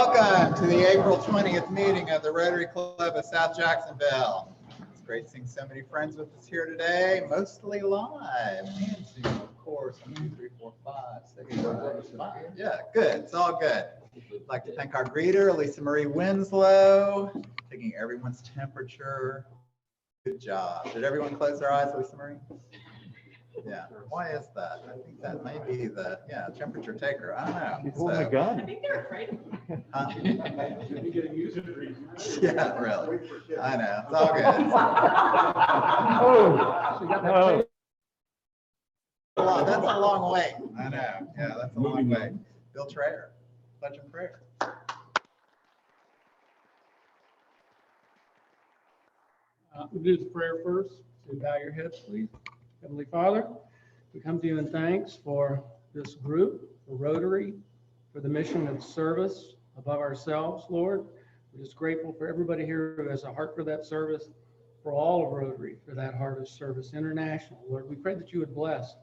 Welcome to the April 20th meeting of the Rotary Club of South Jacksonville. It's great seeing so many friends with us here today, mostly live and Zoom, of course. 1, 2, 3, 4, 5, 6, 7, 5. Yeah, good. It's all good. I'd like to thank our greeter, Lisa Marie Winslow, taking everyone's temperature. Good job. Did everyone close their eyes, Lisa Marie? Yeah. Why is that? I think that may be the temperature taker. I don't know. She's holding a gun. I think they're afraid. Huh? Yeah, really. I know. It's all good. Oh, That's a long way. I know. Yeah, that's a long way. Bill Trayer, pledge and prayer. We'll do the prayer first. So bow your heads, please. Heavenly Father, we come to you in thanks for this group, for Rotary, for the mission of service above ourselves, Lord. We're just grateful for everybody here who has a heart for that service, for all of Rotary, for that heart of service international. Lord, we pray that you would bless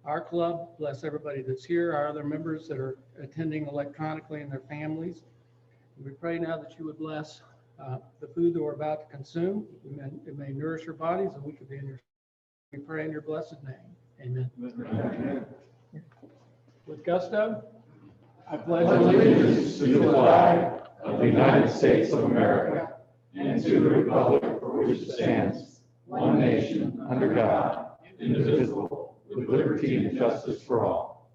our club, bless everybody that's here, our other members that are attending electronically and their families. We pray now that you would bless the food that we're about to consume. It may nourish your bodies, and we could be in your. We pray in your blessed name. Amen. Amen. With gusto, I pledge allegiance to the flag of the United States of America and to the republic for which it stands, one nation, under God, indivisible, with liberty and justice for all.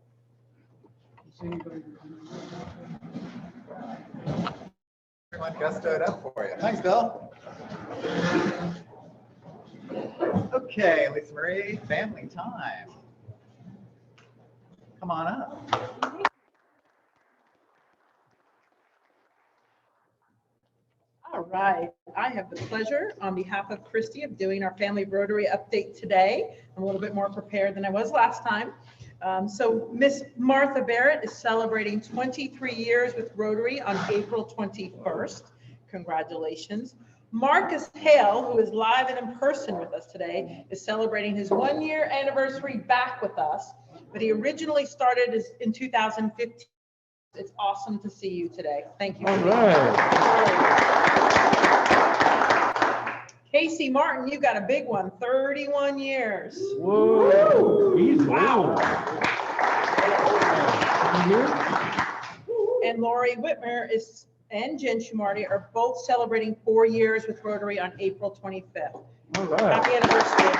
Everyone gustoed up for you. Thanks, Bill. Okay, Lisa Marie, family time. Come on up. All right. I have the pleasure on behalf of Christy of doing our family Rotary update today. I'm a little bit more prepared than I was last time. So Miss Martha Barrett is celebrating 23 years with Rotary on April 21st. Congratulations. Marcus Hale, who is live and in person with us today, is celebrating his 1-year anniversary back with us, but he originally started in 2015. It's awesome to see you today. Thank you. All right. Casey Martin, you got a big one, 31 years. Whoa. He's wow. And Lori Whitmer and Jen Shumarty are both celebrating 4 years with Rotary on April 25th. All right. Happy anniversary.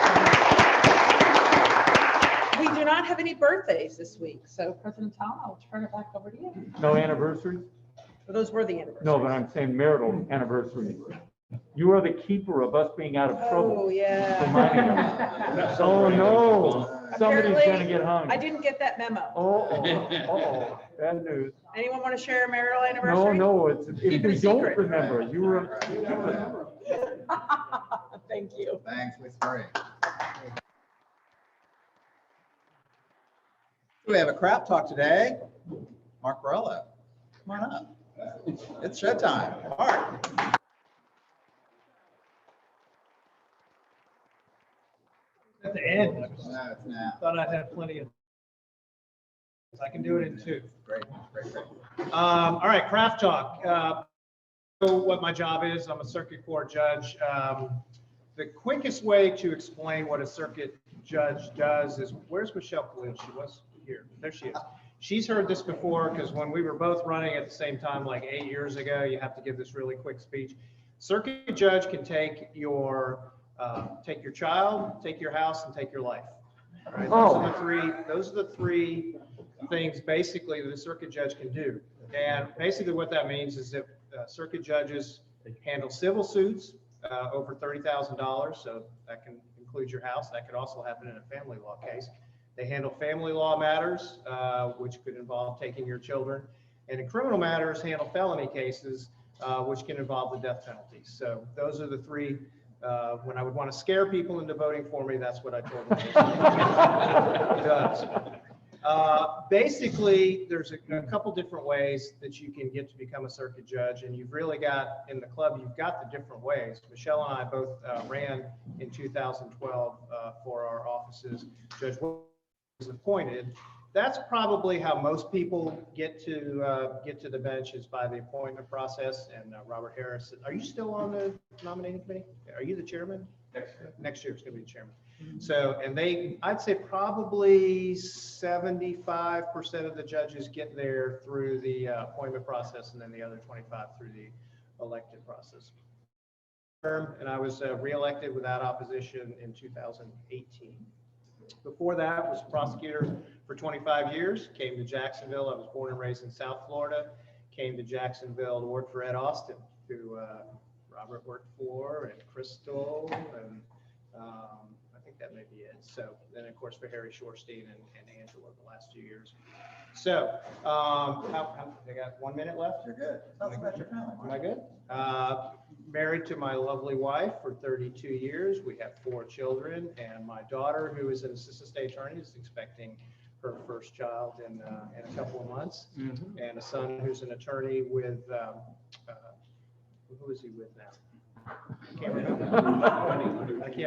We do not have any birthdays this week, so President Tom, I'll turn it back over to you. No anniversaries? Well, those were the anniversaries. No, but I'm saying marital anniversaries. You are the keeper of us being out of trouble. Oh, yeah. Oh, no. Somebody's Apparently, going to get hung. I didn't get that memo. Uh-oh. Bad news. Anyone want to share a marital anniversary? No, it's if Keep we it don't secret. remember, you were. Thank you. Thanks, Lisa Marie. We have a crap talk today. Mark Borello, come on up. It's showtime. Mark. at the end. No, it's now. Thought I'd have plenty of. I can do it in 2. Great. All right, craft talk. So what my job is, I'm a circuit court judge. The quickest way to explain what a circuit judge does is, where's Michelle Khalil? She was here. There she is. She's heard this before because when we were both running at the same time, like 8 years ago, you have to give this really quick speech. Circuit judge can take your child, take your house, and take your life. All right? Those are the three things basically that a circuit judge can do. And basically what that means is that circuit judges handle civil suits over $30,000. So that can include your house. That could also happen in a family law case. They handle family law matters, which could involve taking your children. And in criminal matters, handle felony cases, which can involve the death penalty. So those are the three. When I would want to scare people into voting for me, that's what I told them. It does. Basically, there's a couple different ways that you can get to become a circuit judge, and you've really got, in the club, you've got the different ways. Michelle and I both ran in 2012 for our offices. Judge was appointed, that's probably how most people get to the bench, is by the appointment process. And Robert Harris, are you still on the nominating committee? Are you the chairman? Next year it's going to be the chairman. So, and I'd say probably 75% of the judges get there through the appointment process, and then the other 25 through the elected process. And I was reelected without opposition in 2018. Before that, was a prosecutor for 25 years, came to Jacksonville. I was born and raised in South Florida, came to Jacksonville to work for Ed Austin, who Robert worked for, and Crystal, and I think that may be it. So then, of course, for Harry Shorstein and Angela the last few years. So, I got 1 minute left. You're good. Tell us about your family. Am I good? Married to my lovely wife for 32 years. We have 4 children, and my daughter, who is an assistant state attorney, is expecting her first child in a couple of months, and a son who's an attorney with, who is he with now? I can't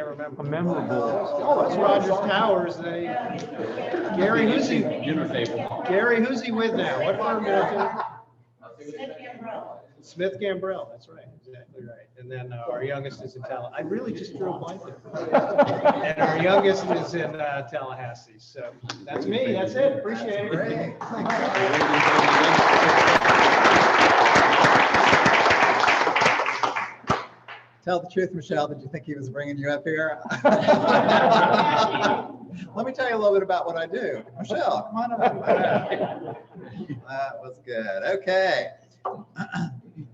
remember. A memorable. Oh, it's Rogers Towers. Gary, who's he? Gary, who's he with now? What firm is it? Smith Gambrell. That's right. Exactly right. And then our youngest is in Tallahassee. I really just drew a blank there. And our youngest is in Tallahassee. So that's me. That's it. Appreciate it. Great. Tell the truth, Michelle. Did you think he was bringing you up here? Let me tell you a little bit about what I do. Michelle, come on up. That was good. Okay.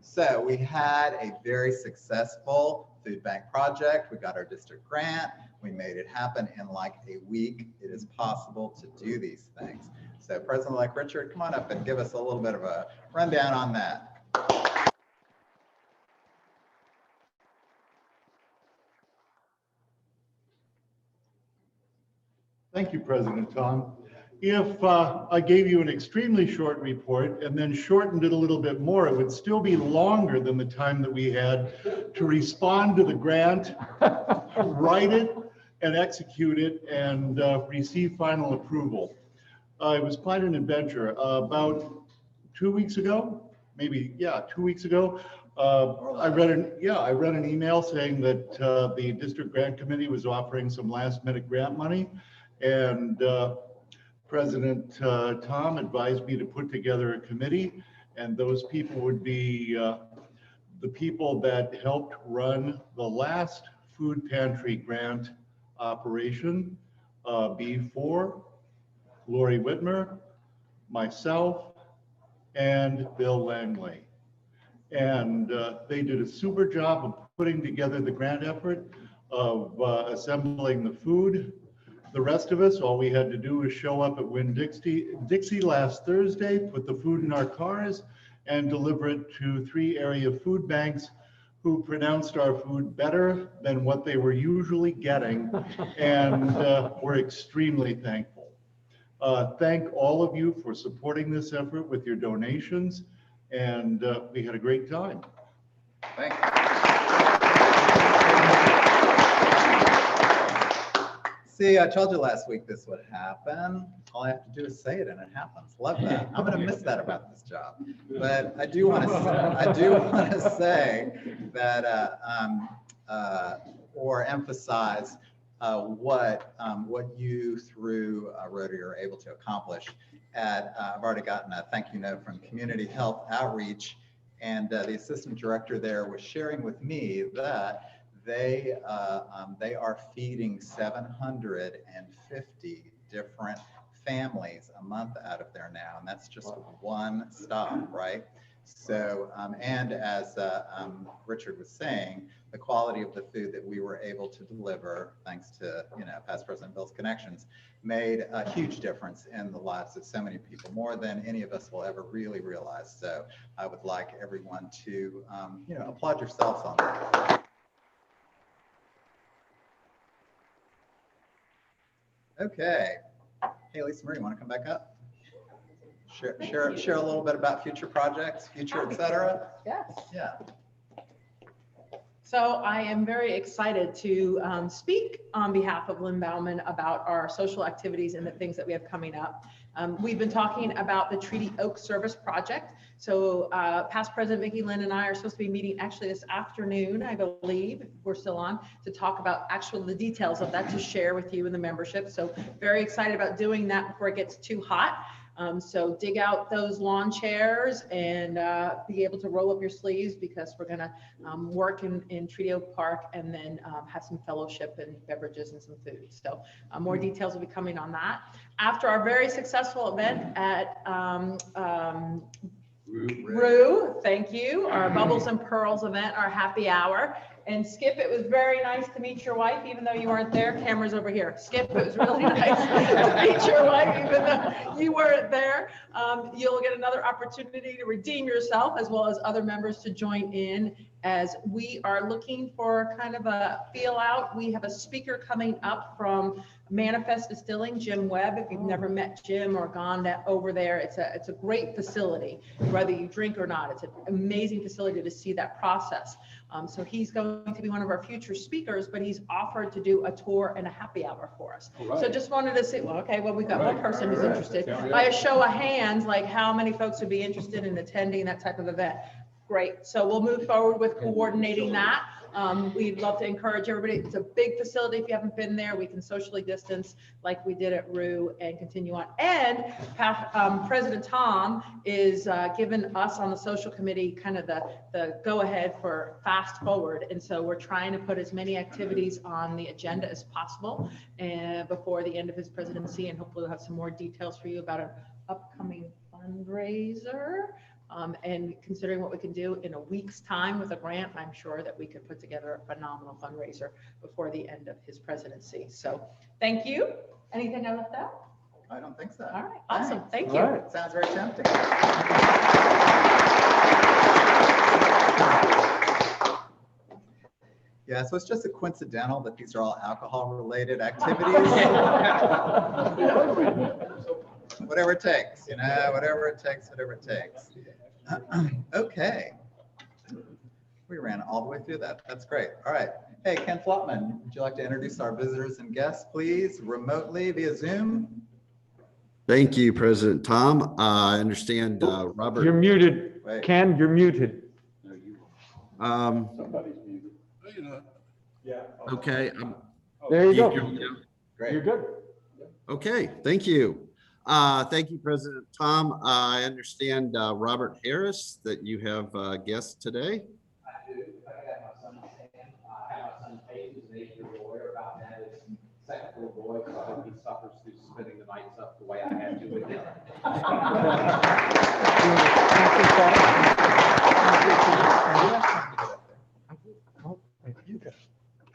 So we had a very successful food bank project. We got our district grant. We made it happen in like a week. It is possible to do these things. So President-elect Richard, come on up and give us a little bit of a rundown on that. Thank you, President Tom. If I gave you an extremely short report and then shortened it a little bit more, it would still be longer than the time that we had to respond to the grant, write it, and execute it, and receive final approval. It was quite an adventure. About 2 weeks ago, maybe, yeah, 2 weeks ago, I read an email saying that the district grant committee was offering some last-minute grant money, and President Tom advised me to put together a committee, and those people would be the people that helped run the last food pantry grant operation, B4, Lori Whitmer, myself, and Bill Langley. And they did a super job of putting together the grant effort, of assembling the food. The rest of us, all we had to do was show up at Winn-Dixie last Thursday, put the food in our cars, and deliver it to 3 area food banks who pronounced our food better than what they were usually getting, and we're extremely thankful. Thank all of you for supporting this effort with your donations, and we had a great time. Thank you. See, I told you last week this would happen. All I have to do is say it and it happens. Love that. I'm going to miss that about this job. But I do want to say that or emphasize what you through Rotary are able to accomplish. I've already gotten a thank you note from Community Health Outreach, and the assistant director there was sharing with me that they are feeding 750 different families a month out of there now, and that's just one stop, right? So, and as Richard was saying, the quality of the food that we were able to deliver, thanks to past President Bill's connections, made a huge difference in the lives of so many people, more than any of us will ever really realize. So, I would like everyone to applaud yourselves on that. Okay. Hey, Lisa Marie, want to come back up? Share a little bit about future projects, future, et cetera. Yes. Yeah. So I am very excited to speak on behalf of Lynn Bauman about our social activities and the things that we have coming up. We've been talking about the Treaty Oak Service Project. So past President Vicki Lynn and I are supposed to be meeting actually this afternoon, I believe, if we're still on, to talk about the details of that to share with you and the membership. So very excited about doing that before it gets too hot. So dig out those lawn chairs and be able to roll up your sleeves, because we're gonna work in Treaty Oak Park, and then have some fellowship and beverages and some food. So more details will be coming on that. After our very successful event at Rue, thank you, our Bubbles and Pearls event, our happy hour. And Skip, it was very nice to meet your wife, even though you weren't there. Camera's over here. Skip, it was really nice to meet your wife, even though you weren't there. You'll get another opportunity to redeem yourself, as well as other members to join in, as we are looking for kind of a feel out. We have a speaker coming up from Manifest Distilling, Jim Webb. If you've never met Jim or gone over there, it's a great facility, whether you drink or not. It's an amazing facility to see that process. So he's going to be one of our future speakers, but he's offered to do a tour and a happy hour for us. Right. So just wanted to say, well, okay, well, we've got one person who's interested. By a show of hands, like how many folks would be interested in attending that type of event? Great. So we'll move forward with coordinating that. We'd love to encourage everybody. It's a big facility. If you haven't been there, we can socially distance like we did at Rue and continue on. And President Tom is giving us on the social committee kind of the go ahead for fast forward. And so we're trying to put as many activities on the agenda as possible before the end of his presidency. And hopefully we'll have some more details for you about an upcoming fundraiser. And considering what we can do in a week's time with a grant, I'm sure that we could put together a phenomenal fundraiser before the end of his presidency. So thank you. Anything I left out? I don't think so. All right, awesome. Thank All you. right. Sounds very tempting. Yeah, so it's just a coincidental that these are all alcohol-related activities. Whatever it takes, you know, whatever it takes. Okay. We ran all the way through that. That's great. All right. Hey, Ken Flotman, would you like to introduce our visitors and guests, please, remotely via Zoom? Thank you, President Tom. I understand Robert. You're muted. Wait. Ken, you're muted. Somebody's muted. Yeah. Okay. There you go. Great. You're good. Okay, thank you. Thank you, President Tom. I understand Robert Harris, that you have guests today. I do. I got my son Sam. I have my son Peyton, who's an 8-year-old boy. About that is second little boy, so I hope he suffers through spending the nights up the way I had to with him.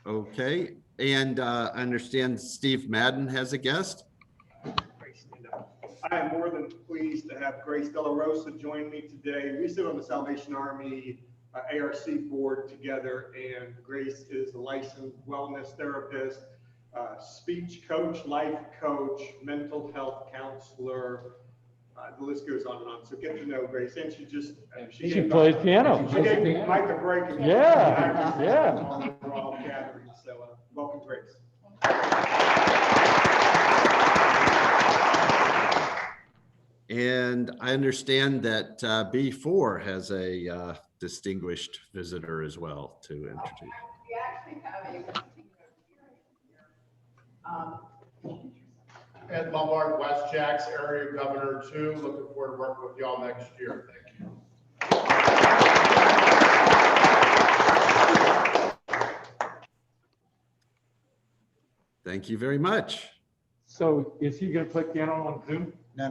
Okay, and I understand Steve Madden has a guest. I am more than pleased to have Grace De La Rosa join me today. We sit on the Salvation Army ARC board together, and Grace is a licensed wellness therapist, speech coach, life coach, mental health counselor. The list goes on and on. So get to know Grace, and She plays piano. She gave Mike a break. And Yeah. We're all gathering. So welcome, Grace. And I understand that B4 has a distinguished visitor as well to introduce. We actually have Ed Lombard, Westjax Area Governor 2. Looking forward to working with y'all next year. Thank you. Thank you very much. So is he going to play piano on Zoom? No,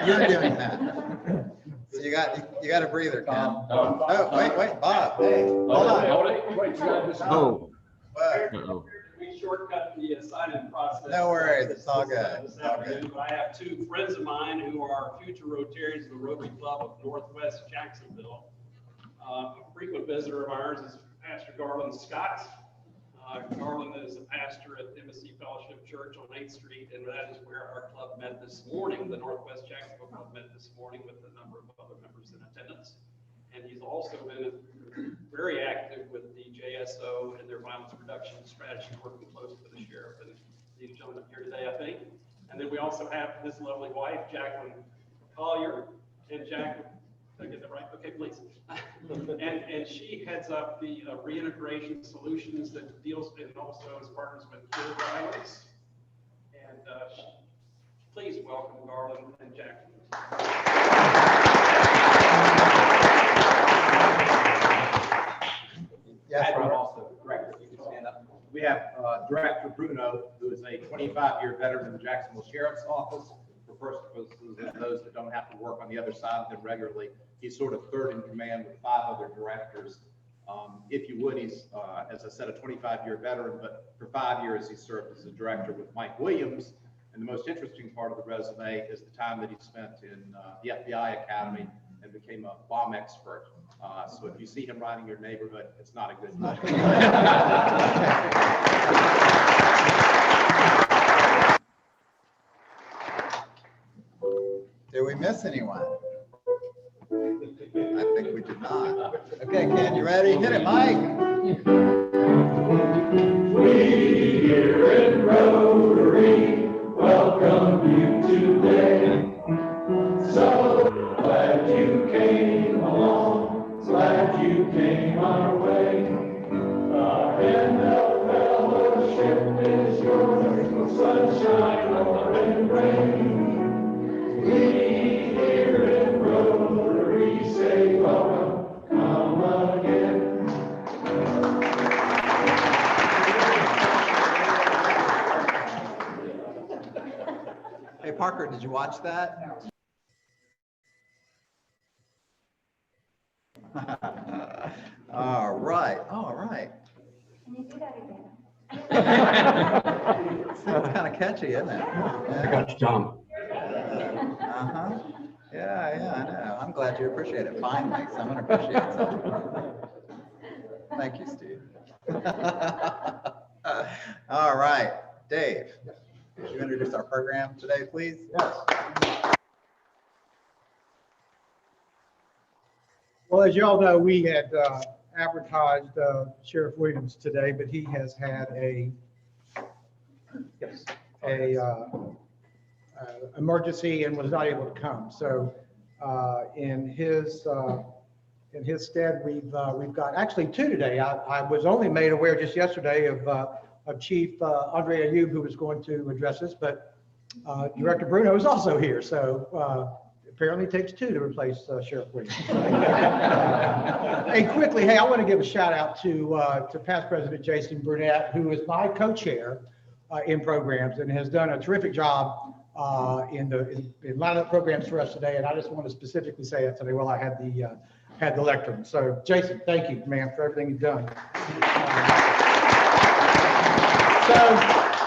you're doing that. So you got a breather, Ken. Oh, wait, Bob. Hey, hold on. Oh. Whoa. We shortcut the sign-in process. No worries, it's all good. This afternoon, but I have two friends of mine who are future Rotarians of the Rotary Club of Northwest Jacksonville. A frequent visitor of ours is Pastor Garland Scott. Garland is a pastor at Embassy Fellowship Church on 8th Street, and that is where our club met this morning. The Northwest Jacksonville Club met this morning with a number of other members in attendance. And he's also been very active with the JSO and their violence reduction strategy, working close with the sheriff and these gentlemen here today, I think. And then we also have his lovely wife, Jacqueline Collier, and Jacqueline, did I get that right? Okay, please. And she heads up the reintegration solutions that deals and also is partners with Care Violence. And please welcome Garland and Jacqueline. Yes, And Robert. also, Director, you can stand up. We have Director Bruno, who is a 25-year veteran of the Jacksonville Sheriff's Office. For purposes of those that don't have to work on the other side of him regularly, he's sort of third in command with 5 other directors. If you would, he's, as I said, a 25-year veteran, but for 5 years he served as a director with Mike Williams. And the most interesting part of the resume is the time that he spent in the FBI Academy and became a bomb expert. So if you see him riding your neighborhood, it's not a good thing. Did we miss anyone? I think we did not. Okay, Ken, you ready? Hit it, Mike. We here in Rotary welcome you today. So glad you came along, glad you came our way. Our end of fellowship is yours, sunshine or in rain. We here in Rotary say welcome, come again. Hey, Parker, did you watch that? All right, all right. Can you do that again? Sounds kind of catchy, isn't it? I got you, Tom. Uh-huh. Yeah, I know. I'm glad you appreciate it. Finally, someone appreciates it. Thank you, Steve. All right, Dave, could you introduce our program today, please? Yes. Well, as you all know, we had advertised Sheriff Williams today, but he has had a emergency and was not able to come. So in his stead, we've got actually 2 today. I was only made aware just yesterday of Chief Andre Ayoub, who was going to address us, but Director Bruno is also here. So apparently it takes 2 to replace Sheriff Williams. And quickly, hey, I want to give a shout out to past President Jason Burnett, who is my co-chair in programs and has done a terrific job in lining up programs for us today. And I just want to specifically say that today while I had the lectern. So Jason, thank you, man, for everything you've done. So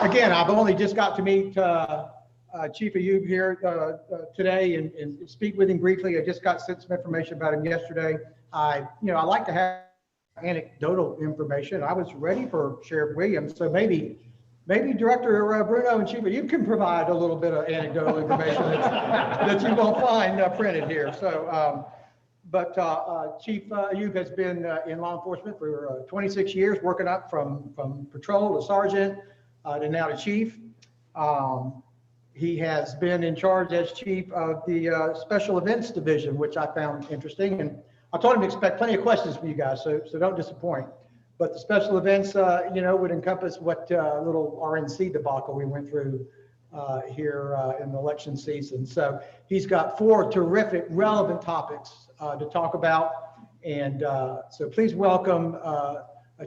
again, I've only just got to meet Chief Ayoub here today and speak with him briefly. I just got sent some information about him yesterday. I like to have anecdotal information. I was ready for Sheriff Williams, so maybe Director Bruno and Chief Ayoub can provide a little bit of anecdotal information that you won't find printed here. So, but Chief Ayoub has been in law enforcement for 26 years, working up from patrol to sergeant to now to chief. He has been in charge as chief of the Special Events Division, which I found interesting. And I told him to expect plenty of questions from you guys, so don't disappoint. But the special events, would encompass what little RNC debacle we went through here in the election season. So he's got 4 terrific, relevant topics to talk about. And so please welcome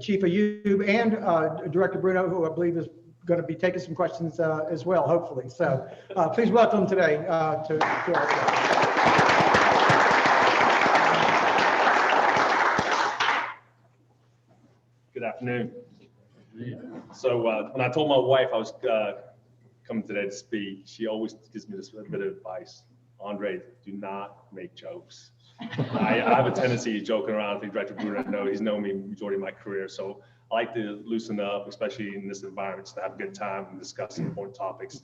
Chief Ayoub and Director Bruno, who I believe is going to be taking some questions as well, hopefully. So please welcome today to our show. Good afternoon. So when I told my wife I was coming today to speak, she always gives me this bit of advice. Andre, do not make jokes. I have a tendency of joking around. I think Director Bruno knows, he's known me majority of my career. So I like to loosen up, especially in this environment, to have a good time and discuss important topics.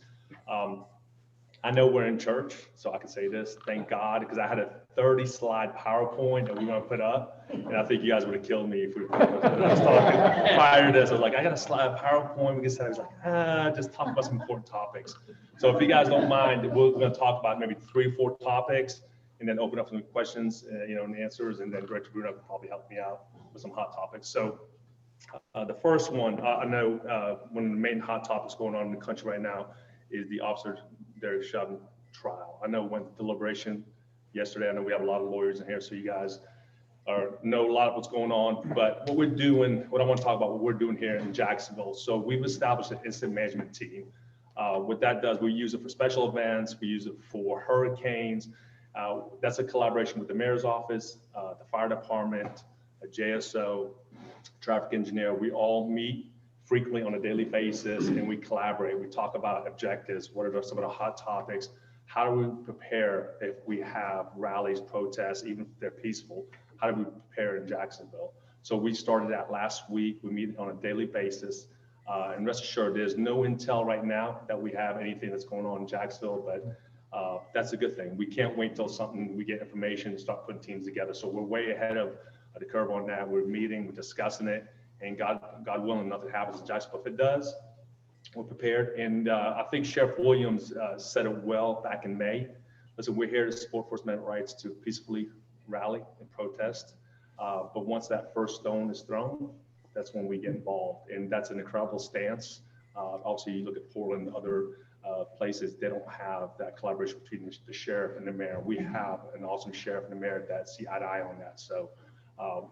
I know we're in church, so I can say this, thank God, because I had a 30-slide PowerPoint that we were gonna put up, and I think you guys would have killed me if we were talking prior to this. I was like, I got a slide PowerPoint, we can say, I was like, just talk about some important topics. So if you guys don't mind, we're gonna talk about maybe 3 or 4 topics, and then open up some questions, and answers, and then Director Bruno can probably help me out with some hot topics. So the first one, I know one of the main hot topics going on in the country right now is the officer Derek Chauvin trial. I know went to deliberation yesterday. I know we have a lot of lawyers in here, so you guys know a lot of what's going on. But what we're doing, what I want to talk about, what we're doing here in Jacksonville. So we've established an incident management team. What that does, we use it for special events. We use it for hurricanes. That's a collaboration with the mayor's office, the fire department, a JSO, traffic engineer. We all meet frequently on a daily basis, and we collaborate. We talk about objectives. What are some of the hot topics? How do we prepare if we have rallies, protests, even if they're peaceful? How do we prepare in Jacksonville? So we started that last week. We meet on a daily basis. And rest assured, there's no intel right now that we have anything that's going on in Jacksonville, but that's a good thing. We can't wait till we get information and start putting teams together. So we're way ahead of the curve on that. We're meeting, we're discussing it, and God willing, nothing happens in Jacksonville. If it does, we're prepared. And I think Sheriff Williams said it well back in May. Listen, we're here to support First Amendment rights to peacefully rally and protest. But once that first stone is thrown, that's when we get involved. And that's an incredible stance. Obviously, you look at Portland and other places, they don't have that collaboration between the sheriff and the mayor. We have an awesome sheriff and the mayor that see eye to eye on that. So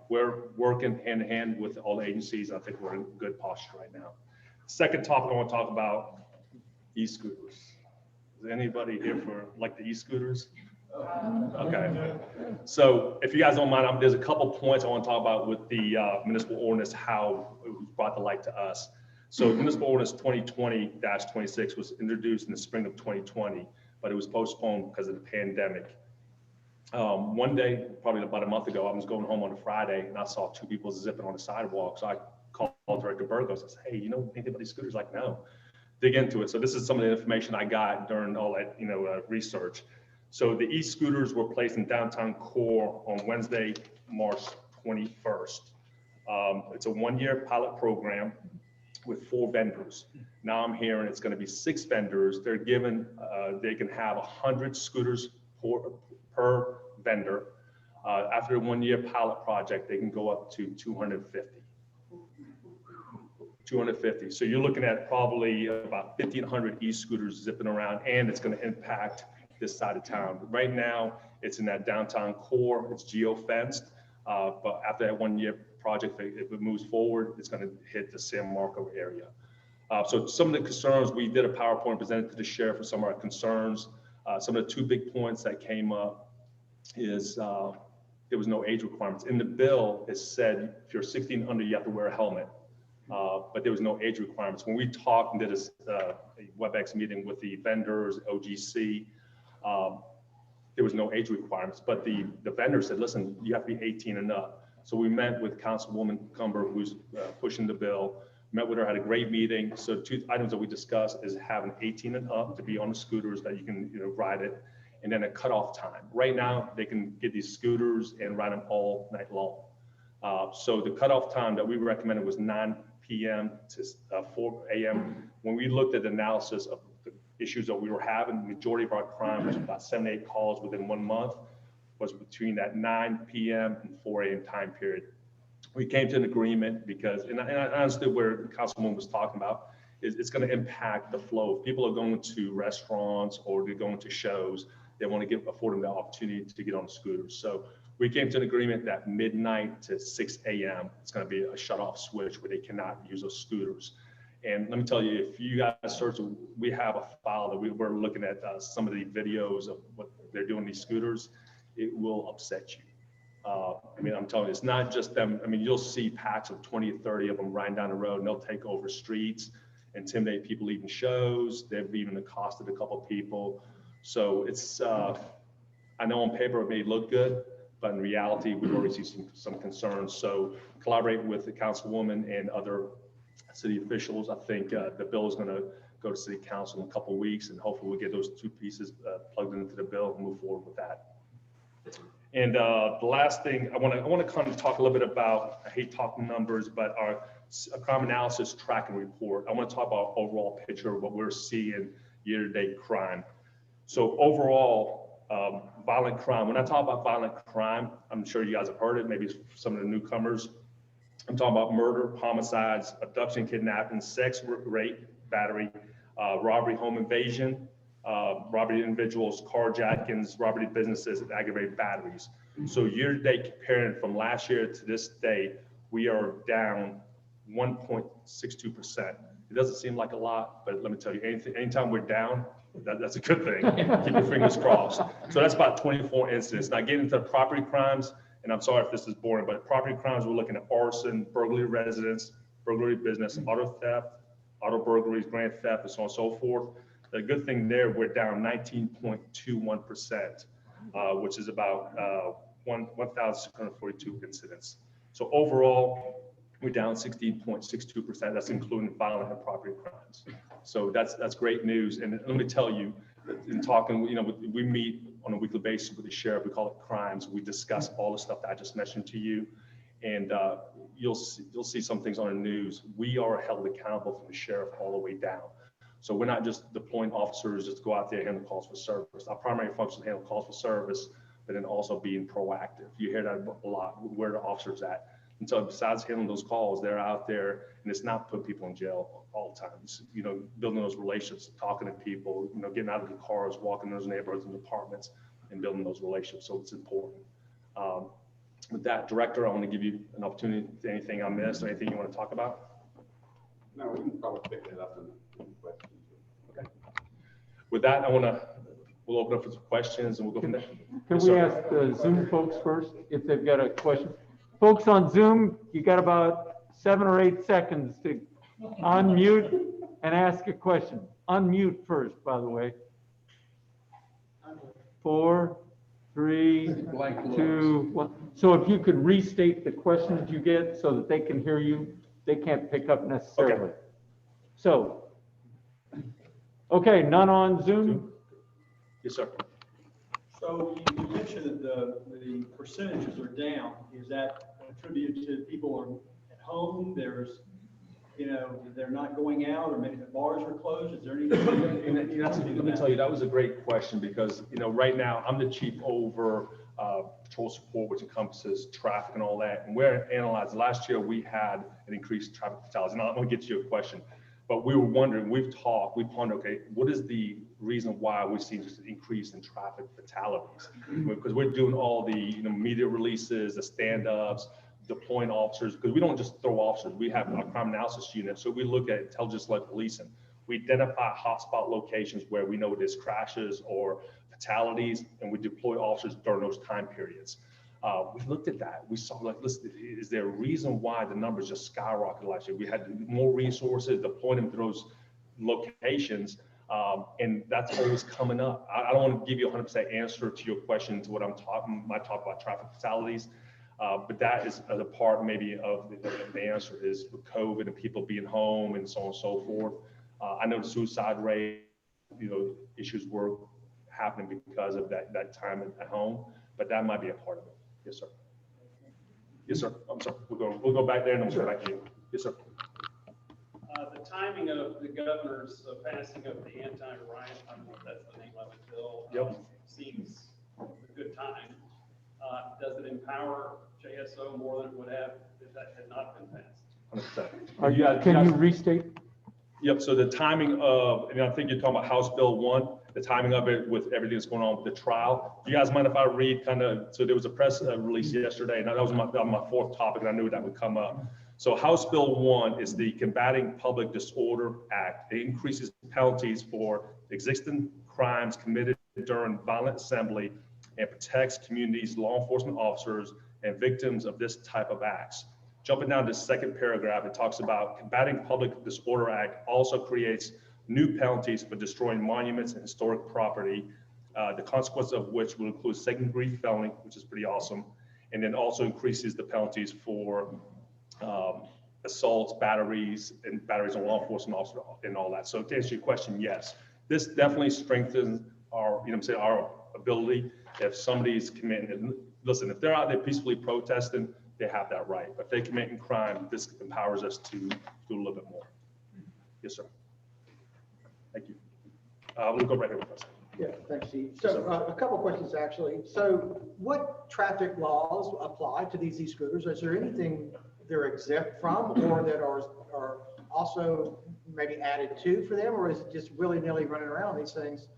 we're working hand in hand with all the agencies. I think we're in good posture right now. Second topic I want to talk about, e-scooters. Is anybody here for like the e-scooters? Okay. So if you guys don't mind, there's a couple points I want to talk about with the municipal ordinance, how it was brought to light to us. So municipal ordinance 2020-26 was introduced in the spring of 2020, but it was postponed because of the pandemic. One day, probably about a month ago, I was going home on a Friday and I saw 2 people zipping on the sidewalk. So I called Director Burgos. I said, hey, you know anything about these scooters? Like, no. Dig into it. So this is some of the information I got during all that, research. So the e-scooters were placed in downtown core on Wednesday, March 21st. It's a 1-year pilot program with 4 vendors. Now I'm hearing it's going to be 6 vendors. They're given, they can have 100 scooters per vendor. After a 1-year pilot project, they can go up to 250. 250. So you're looking at probably about 1,500 e-scooters zipping around, and it's going to impact this side of town. Right now, it's in that downtown core. It's geo-fenced, but after that 1-year project, if it moves forward, it's going to hit the San Marco area. So some of the concerns, we did a PowerPoint presented to the sheriff for some of our concerns. Some of the 2 big points that came up is there was no age requirements. In the bill, it said if you're 16 under, you have to wear a helmet. But there was no age requirements. When we talked and did a WebEx meeting with the vendors, OGC, there was no age requirements, but the vendor said, listen, you have to be 18 and up. So we met with Councilwoman Cumber, who's pushing the bill, met with her, had a great meeting. So 2 items that we discussed is having 18 and up to be on the scooters that you can ride it, and then a cutoff time. Right now, they can get these scooters and ride them all night long. So the cutoff time that we recommended was 9 p.m. to 4 a.m. When we looked at the analysis of the issues that we were having, the majority of our crime was about 7 to 8 calls within 1 month, was between that 9 p.m. and 4 a.m. time period. We came to an agreement because, and I understood where the councilwoman was talking about, is it's going to impact the flow. If people are going to restaurants or they're going to shows, they want to afford them the opportunity to get on the scooters. So we came to an agreement that midnight to 6 a.m. it's going to be a shut-off switch where they cannot use those scooters. And let me tell you, if you guys search, we have a file that we're looking at some of the videos of what they're doing these scooters. It will upset you. I mean, I'm telling you, it's not just them. I mean, you'll see packs of 20 or 30 of them riding down the road, and they'll take over streets, intimidate people leaving shows. They've even accosted a couple of people. So it's, I know on paper it may look good, but in reality, we've already seen some concerns. So collaborate with the councilwoman and other city officials. I think the bill is going to go to city council in a couple of weeks, and hopefully we'll get those two pieces plugged into the bill and move forward with that. And the last thing I want to kind of talk a little bit about, I hate talking numbers, but our crime analysis tracking report. I want to talk about overall picture of what we're seeing year-to-date crime. So overall, violent crime. When I talk about violent crime, I'm sure you guys have heard it, maybe some of the newcomers. I'm talking about murder, homicides, abduction, kidnapping, sex, rape, battery, robbery, home invasion, robbery individuals, carjackings, robbery businesses, and aggravated batteries. So year to date, comparing from last year to this day, we are down 1.62%. It doesn't seem like a lot, but let me tell you, anytime we're down, that's a good thing. Keep your fingers crossed. So that's about 24 incidents. Now getting into property crimes, and I'm sorry if this is boring, but property crimes, we're looking at arson, burglary of residence, burglary of business, auto theft, auto burglaries, grand theft, and so on and so forth. The good thing there, we're down 19.21%, which is about 1,642 incidents. So overall, we're down 16.62%. That's including violent and property crimes. So that's great news. And let me tell you, in talking, we meet on a weekly basis with the sheriff. We call it crimes. We discuss all the stuff that I just mentioned to you, and you'll see some things on the news. We are held accountable from the sheriff all the way down. So we're not just deploying officers just to go out there and handle calls for service. Our primary function is to handle calls for service, but then also being proactive. You hear that a lot. Where the officers at? And so besides handling those calls, they're out there, and it's not putting people in jail all the time. It's, building those relationships, talking to people, getting out of the cars, walking those neighborhoods and apartments, and building those relationships. So it's important. With that, Director, I want to give you an opportunity. Anything I missed, or anything you want to talk about? No, we can probably pick it up in the questions. Okay. With that, we'll open up for some questions, and we'll go from there. Can Yes, we sir. ask the Zoom folks first if they've got a question? Folks on Zoom, you got about 7 or 8 seconds to unmute and ask a question. Unmute first, by the way. 4, 3, 2, 1. So if you could restate the questions you get so that they can hear you, they can't pick up necessarily. Okay. So, okay, none on Zoom? Yes, sir. So you mentioned that the percentages are down. Is that attributed to people are at home? There's, they're not going out, or maybe the bars are closed. Is there anything? Let me tell you, that was a great question, because right now I'm the chief over patrol support, which encompasses traffic and all that. And we're analyzing. Last year we had an increased traffic fatalities. And I'm going to get to your question, but we were wondering. We pondered. Okay, what is the reason why we're seeing just an increase in traffic fatalities? Because we're doing all the media releases, the stand-ups, deploying officers, because we don't just throw officers. We have a crime analysis unit, so we look at intelligence-led policing. We identify hotspot locations where we know there's crashes or fatalities, and we deploy officers during those time periods. We looked at that. We saw, listen, is there a reason why the numbers just skyrocketed last year? We had more resources, deployed them to those locations, and that's always coming up. I don't want to give you a 100% answer to your question to what I'm talking. I talk about traffic fatalities. But that is a part maybe of the answer is with COVID and people being home and so on and so forth. I know the suicide rate, issues were happening because of that time at home, but that might be a part of it. Yes, sir. Yes, sir. I'm sorry. We'll go back there and then we'll go back to you. Yes, sir. The timing of the governor's passing of the anti-riot, I don't know if that's the name of it, bill, seems a good time. Does it empower JSO more than it would have if that had not been passed? 100%. Can you restate? Yep. So the timing of, I think you're talking about House Bill 1, the timing of it with everything that's going on with the trial. Do you guys mind if I read so there was a press release yesterday, and that was my fourth topic, and I knew that would come up. So House Bill 1 is the Combating Public Disorder Act. It increases penalties for existing crimes committed during violent assembly and protects communities, law enforcement officers, and victims of this type of acts. Jumping down to the second paragraph, it talks about Combating Public Disorder Act also creates new penalties for destroying monuments and historic property, the consequence of which will include second-degree felony, which is pretty awesome, and then also increases the penalties for assaults, batteries, and batteries on law enforcement officers and all that. So to answer your question, yes, this definitely strengthens our, our ability. If somebody's committing, and listen, if they're out there peacefully protesting, they have that right. But if they're committing crime, this empowers us to do a little bit more. Yes, sir. Thank you. We'll go right here with us. Yeah, thanks, Steve. So a couple of questions, actually. So what traffic laws apply to these e-scooters? Is there anything they're exempt from or that are also maybe added to for them? Or is it just willy-nilly running around these things?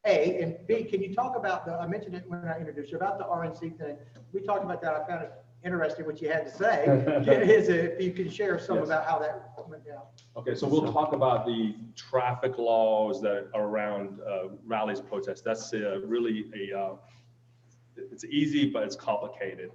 A, and B, can you talk about I mentioned it when I introduced you, about the RNC thing. We talked about that. I found it interesting what you had to say. If you can share some about how that went down. Okay, so we'll talk about the traffic laws that are around rallies, protests. That's really it's easy, but it's complicated.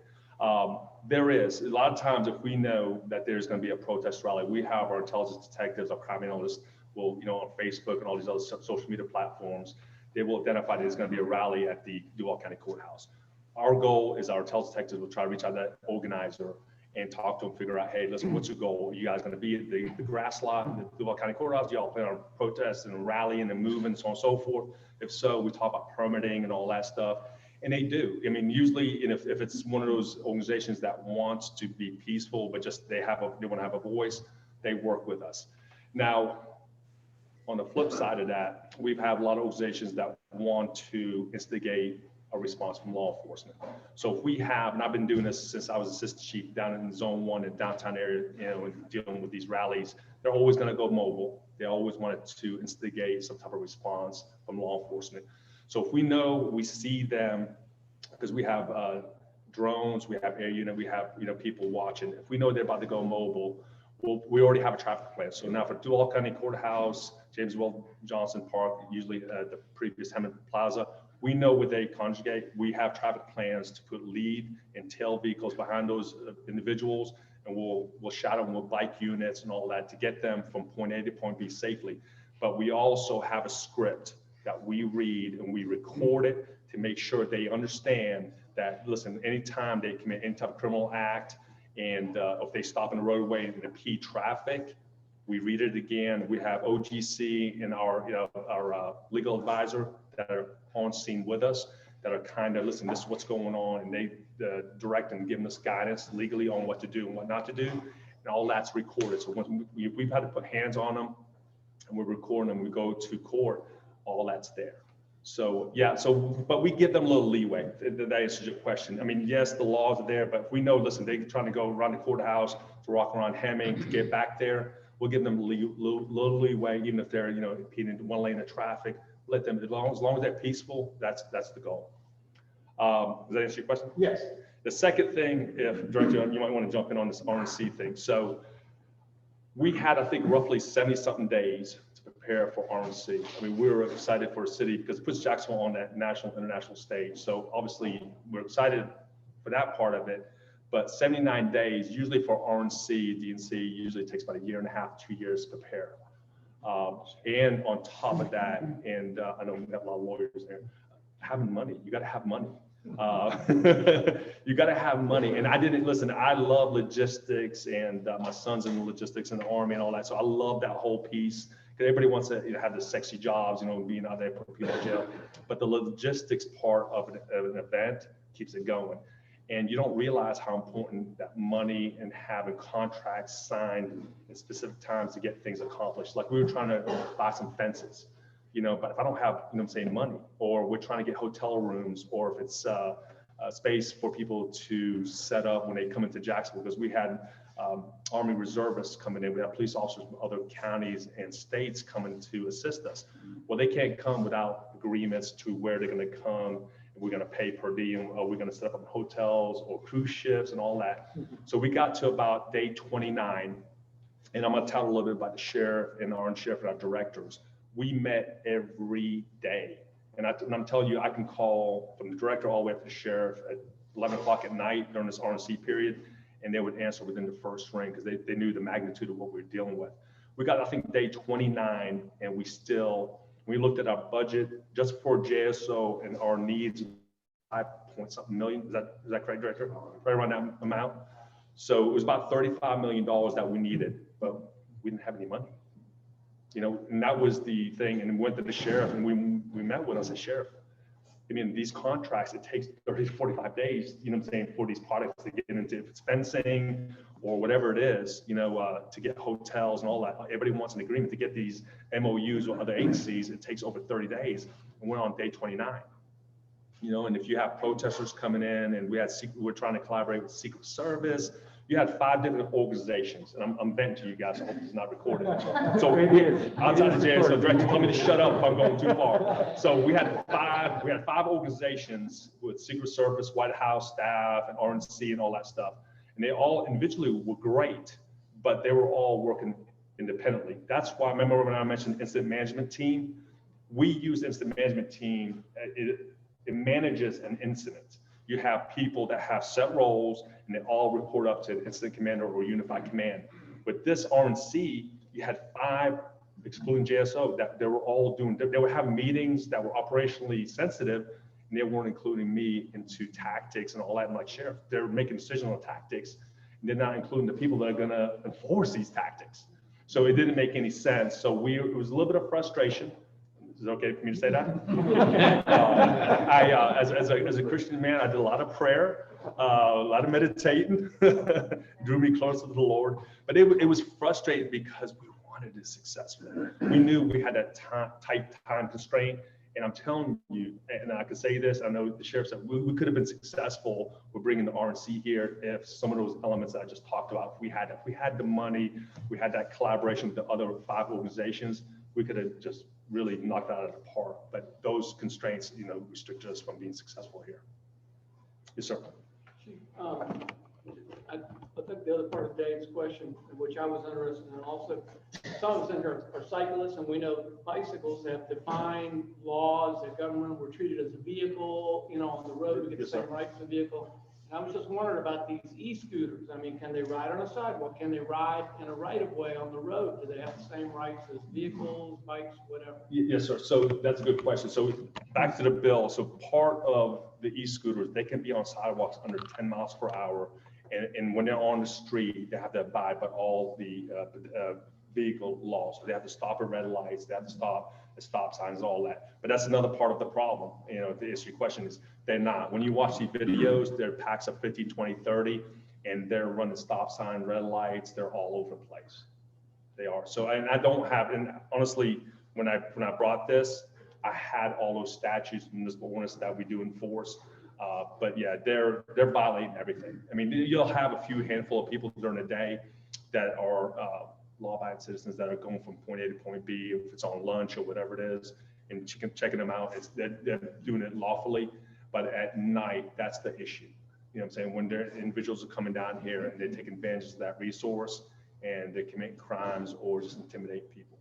There is a lot of times if we know that there's going to be a protest rally, we have our intelligence detectives, our crime analysts will, on Facebook and all these other social media platforms, they will identify that there's going to be a rally at the Duval County Courthouse. Our goal is our intelligence detectives will try to reach out to that organizer and talk to them, figure out, hey, listen, what's your goal? Are you guys going to be at the grass lot in the Duval County Courthouse? Do y'all plan on protesting and rallying and moving, so on and so forth? If so, we talk about permitting and all that stuff. And they do. I mean, usually, if it's one of those organizations that wants to be peaceful, but just they want to have a voice, they work with us. Now, on the flip side of that, we've had a lot of organizations that want to instigate a response from law enforcement. So if we have, and I've been doing this since I was assistant chief down in Zone 1 in downtown area, and dealing with these rallies, they're always going to go mobile. They always wanted to instigate some type of response from law enforcement. So if we know, we see them, because we have drones, we have air unit, we have people watching. If we know they're about to go mobile, we already have a traffic plan. So now for Duval County Courthouse, James Will Johnson Park, usually the previous Hammond Plaza, we know where they conjugate. We have traffic plans to put lead and tail vehicles behind those individuals, and we'll shadow them with bike units and all that to get them from point A to point B safely. But we also have a script that we read and we record it to make sure they understand that, listen, anytime they commit any type of criminal act, and if they stop in the roadway and impede traffic, we read it again. We have OGC and our legal advisor that are on scene with us that are kind of, listen, this is what's going on, and they direct and giving us guidance legally on what to do and what not to do, and all that's recorded. So when we've had to put hands on them, and we're recording them, we go to court, all that's there. So yeah, but we give them a little leeway. That answers your question. I mean, yes, the laws are there, but if we know, listen, they're trying to go around the courthouse, to walk around Hemming, to get back there, we'll give them a little leeway, even if they're, impeding one lane of traffic. Let them, as long as they're peaceful, that's the goal. Does that answer your question? Yes. The second thing, if Director, you might want to jump in on this RNC thing. So we had, I think, roughly 70-something days to prepare for RNC. I mean, we were excited for a city because it puts Jacksonville on that national, international stage. So obviously, we're excited for that part of it. But 79 days, usually for RNC, DNC, usually takes about 1.5 years, 2 years to prepare. And on top of that, and I know we have a lot of lawyers there, having money, you got to have money. You got to have money. And I didn't listen, I love logistics, and my son's in logistics in the Army and all that. So I love that whole piece, because everybody wants to have the sexy jobs, being out there putting people in jail. But the logistics part of an event keeps it going. And you don't realize how important that money and having contracts signed at specific times to get things accomplished. Like we were trying to buy some fences, but if I don't have, money, or we're trying to get hotel rooms, or if it's a space for people to set up when they come into Jacksonville, because we had Army reservists coming in, we have police officers from other counties and states coming to assist us. Well, they can't come without agreements to where they're going to come. We're going to pay per diem, or we're going to set up hotels or cruise ships and all that. So we got to about day 29, and I'm going to tell a little bit about the sheriff and our sheriff and our directors. We met every day. And I'm telling you, I can call from the director all the way up to the sheriff at 11 o'clock at night during this RNC period, and they would answer within the first ring because they knew the magnitude of what we were dealing with. We got, I think, day 29, and we looked at our budget just for JSO and our needs, 5 point something million. Is that correct, Director? Right around that amount. So it was about $35 million that we needed, but we didn't have any money. You know, and that was the thing. And we went to the sheriff and we met with him. I said, Sheriff, I mean, these contracts, it takes 30 to 45 days, you know what I'm saying, for these products to get into, if it's fencing or whatever it is, you know, to get hotels and all that. Everybody wants an agreement to get these MOUs or other agencies. It takes over 30 days. And we're on day 29. You know, and if you have protesters coming in and we're trying to collaborate with Secret Service, you had 5 different organizations, and I'm venting to you guys, I hope it's not recorded. So outside the jail, so director told me to shut up if I'm going too far. So we had five organizations with Secret Service, White House staff, and RNC and all that stuff. And they all individually were great, but they were all working independently. That's why, remember when I mentioned incident management team? We use incident management team, it manages an incident. You have people that have set roles and they all report up to an incident commander or unified command. With this RNC, you had 5, excluding JSO, that they were all doing, they would have meetings that were operationally sensitive and they weren't including me into tactics and all that. I'm like, Sheriff, they're making decisions on tactics and they're not including the people that are gonna enforce these tactics. So it didn't make any sense. So it was a little bit of frustration. Is it okay for me to say that? As a Christian man, I did a lot of prayer, a lot of meditating, drew me closer to the Lord. But it was frustrating because we wanted it successful. We knew we had that tight time constraint. And I'm telling you, and I can say this, I know the sheriff said we could have been successful with bringing the RNC here if some of those elements that I just talked about, if we had the money, we had that collaboration with the other 5 organizations, we could have just really knocked it out of the park. But those constraints, you know, restricted us from being successful here. Yes, sir. I think the other part of Dave's question, which I was interested in also, some of us in here are cyclists, and we know bicycles have defined laws that government were treated as a vehicle, you know, on the road, we get the same rights as a vehicle. And I was just wondering about these e-scooters. I mean, can they ride on a sidewalk? Can they ride in a right-of-way on the road? Do they have the same rights as vehicles, bikes, whatever? Yes, sir. So that's a good question. So back to the bill. So part of the e-scooters, they can be on sidewalks under 10 miles per hour. And when they're on the street, they have to abide by all the vehicle laws. So they have to stop at red lights, they have to stop at stop signs and all that. But that's another part of the problem. You know, to answer your question is they're not. When you watch these videos, they're packs of 15, 20, 30, and they're running stop sign, red lights, they're all over the place. They are. So, and I don't have, and honestly, when I brought this, I had all those statutes and municipal ordinance that we do enforce. But yeah, they're violating everything. I mean, you'll have a few handful of people during the day that are law-abiding citizens that are going from point A to point B, if it's on lunch or whatever it is, and checking them out. They're doing it lawfully, but at night, that's the issue. You know what I'm saying? When individuals are coming down here and they're taking advantage of that resource and they commit crimes or just intimidate people.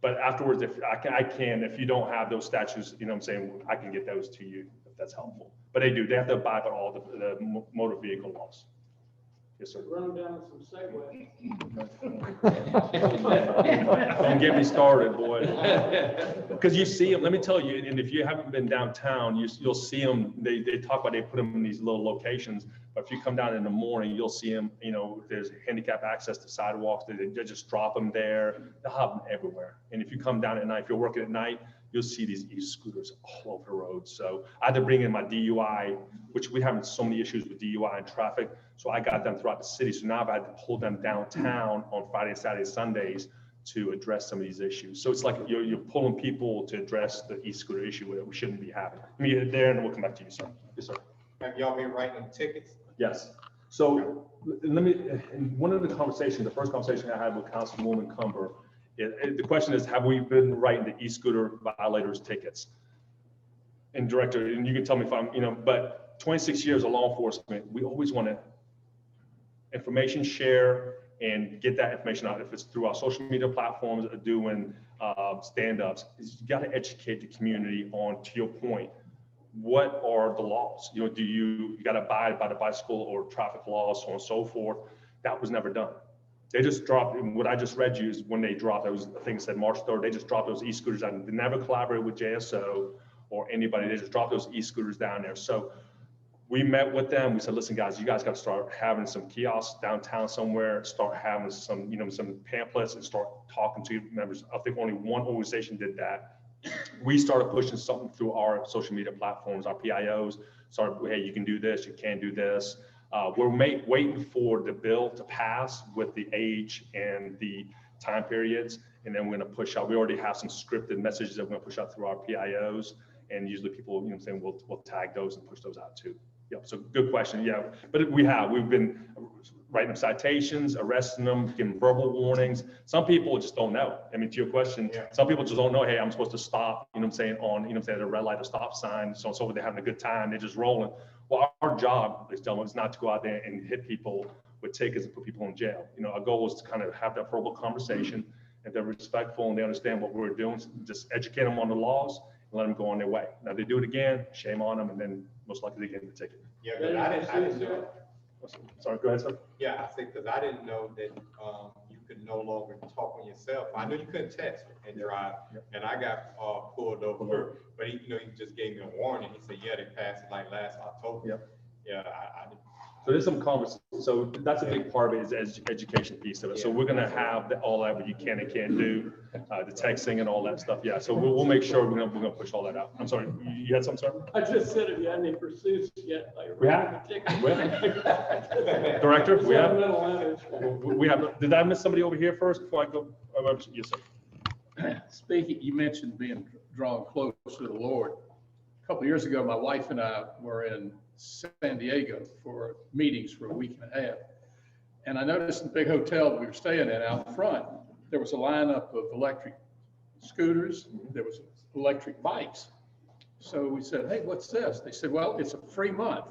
But afterwards, if if you don't have those statutes, you know what I'm saying, I can get those to you if that's helpful. But they have to abide by all the motor vehicle laws. Yes, sir. Run them down some Segway. Don't get me started, boy. Because you see them, let me tell you, and if you haven't been downtown, you'll see them, they talk about they put them in these little locations, but if you come down in the morning, you'll see them, you know, there's handicap access to sidewalks, they just drop them there, they'll have them everywhere. And if you come down at night, if you're working at night, you'll see these e-scooters all over the road. So I had to bring in my DUI, which we have so many issues with DUI and traffic. So I got them throughout the city. So now I've had to pull them downtown on Friday, Saturday, Sundays to address some of these issues. So it's like you're pulling people to address the e-scooter issue that we shouldn't be having. Let me get there and we'll come back to you, sir. Yes, sir. Have y'all been writing tickets? Yes. So let me, in one of the conversations, the first conversation I had with Councilwoman Cumber, the question is, have we been writing the e-scooter violators tickets? And director, and you can tell me if I'm, you know, but 26 years of law enforcement, we always want to information share and get that information out. If it's through our social media platforms or doing stand-ups, you got to educate the community on, to your point, what are the laws? You know, you got to abide by the bicycle or traffic laws, so on and so forth. That was never done. They just dropped, what I just read you is when they dropped, I think it said March 3rd, they just dropped those e-scooters out. They never collaborated with JSO or anybody. They just dropped those e-scooters down there. So we met with them. We said, listen, guys, you guys got to start having some kiosks downtown somewhere, start having some, some pamphlets and start talking to members. I think only one organization did that. We started pushing something through our social media platforms, our PIOs, started, hey, you can do this, you can do this. We're waiting for the bill to pass with the age and the time periods. And then we're going to push out, we already have some scripted messages that we're going to push out through our PIOs. And usually people, we'll tag those and push those out too. Yep. So good question. Yeah. But we've been writing them citations, arresting them, giving verbal warnings. Some people just don't know. I mean, to your question, some people just don't know, hey, I'm supposed to stop, on, at a red light or stop sign. So they're having a good time. They're just rolling. Well, our job, ladies and gentlemen, is not to go out there and hit people with tickets and put people in jail. Our goal is to kind of have that verbal conversation. If they're respectful and they understand what we're doing, just educate them on the laws and let them go on their way. Now, if they do it again, shame on them, and then most likely they get the ticket. Yeah, but I didn't know. Sorry, go ahead, sir. Yeah, I think, because I didn't know that you could no longer talk on yourself. I knew you couldn't text and drive, and I got pulled over, but he just gave me a warning. He said, yeah, they passed it like last October. Yep. Yeah, I didn't. So there's some conversation. So that's a big part of it is education piece of it. So we're going to have all that what you can and can't do, the texting and all that stuff. Yeah. So we'll make sure we're going to push all that out. I'm sorry. You had something, sir? I just said, have you had any pursuits yet? We have. Director, we have. We have. Did I miss somebody over here first before I go? Yes, sir. Speaking, you mentioned being drawn close to the Lord. A couple of years ago, my wife and I were in San Diego for meetings for a week and a half. And I noticed in the big hotel that we were staying in out front, there was a lineup of electric scooters, there was electric bikes. So we said, hey, what's this? They said, well, it's a free month.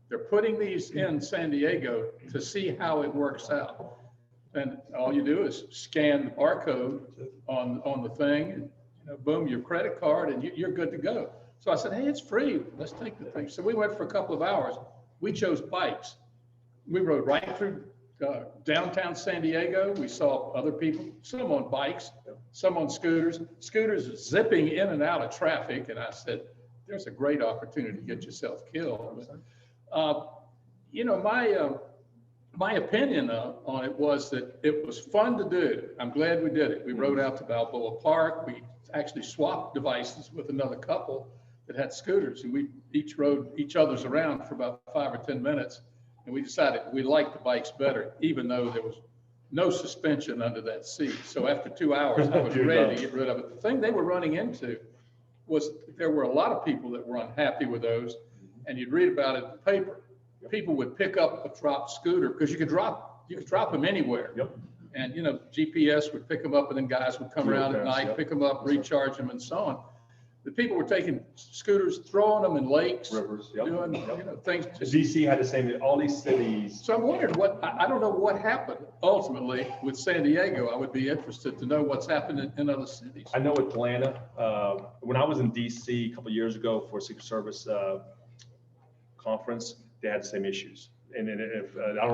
They're putting these in San Diego to see how it works out. And all you do is scan the barcode on the thing, and boom, your credit card, and you're good to go. So I said, hey, it's free. Let's take the thing. So we went for a couple of hours. We chose bikes. We rode right through downtown San Diego. We saw other people, some on bikes, some on scooters zipping in and out of traffic. And I said, there's a great opportunity to get yourself killed. My opinion on it was that it was fun to do. I'm glad we did it. We rode out to Balboa Park. We actually swapped devices with another couple that had scooters, and we each rode each other's around for about 5 or 10 minutes. And we decided we liked the bikes better, even though there was no suspension under that seat. So after 2 hours, I was ready to get rid of it. The thing they were running into was there were a lot of people that were unhappy with those, and you'd read about it in the paper. People would pick up a dropped scooter because you could drop them anywhere. Yep. And GPS would pick them up, and then guys would come around at night, pick them up, recharge them, and so on. The people were taking scooters, throwing them in lakes, rivers, doing things. DC had the same, all these cities. So I'm wondering I don't know what happened ultimately with San Diego. I would be interested to know what's happened in other cities. I know Atlanta, when I was in DC a couple of years ago for a Secret Service conference, they had the same issues. And if I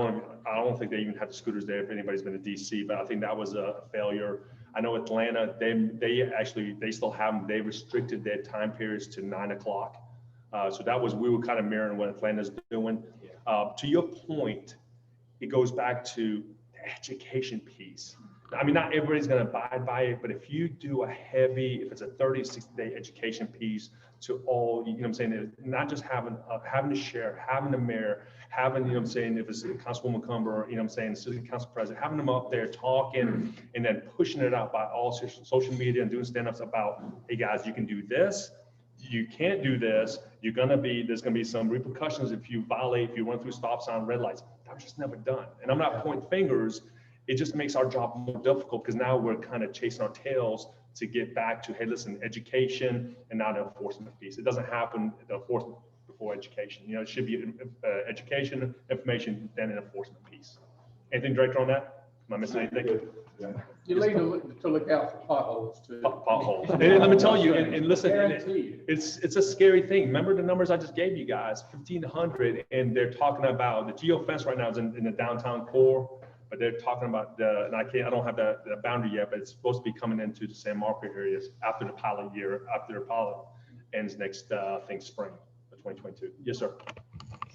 don't think they even had the scooters there if anybody's been to DC, but I think that was a failure. I know Atlanta, they still have them. They restricted their time periods to 9 o'clock. So we were kind of mirroring what Atlanta's doing. To your point, it goes back to the education piece. I mean, not everybody's going to abide by it, but if you do if it's a 30, 60-day education piece to all, not just having to share, having the mayor, having, if it's Councilwoman Cumber, city council president, having them up there talking and then pushing it out by all social media and doing stand-ups about, hey guys, you can do this, you can't do this, there's going to be some repercussions if you violate, if you run through stop sign, red lights. That was just never done. And I'm not pointing fingers. It just makes our job more difficult because now we're kind of chasing our tails to get back to, hey, listen, education and not an enforcement piece. It doesn't happen, the enforcement before education. It should be education, information, then an enforcement piece. Anything, Director, on that? Am I missing anything? You need to look out for potholes too. Potholes. And let me tell you, and listen, it's a scary thing. Remember the numbers I just gave you guys, 1,500, and they're talking about the geofence right now is in the downtown core. But they're talking about and I don't have the boundary yet, but it's supposed to be coming into the San Marco areas after the pilot year, after the pilot ends next, spring of 2022. Yes, sir.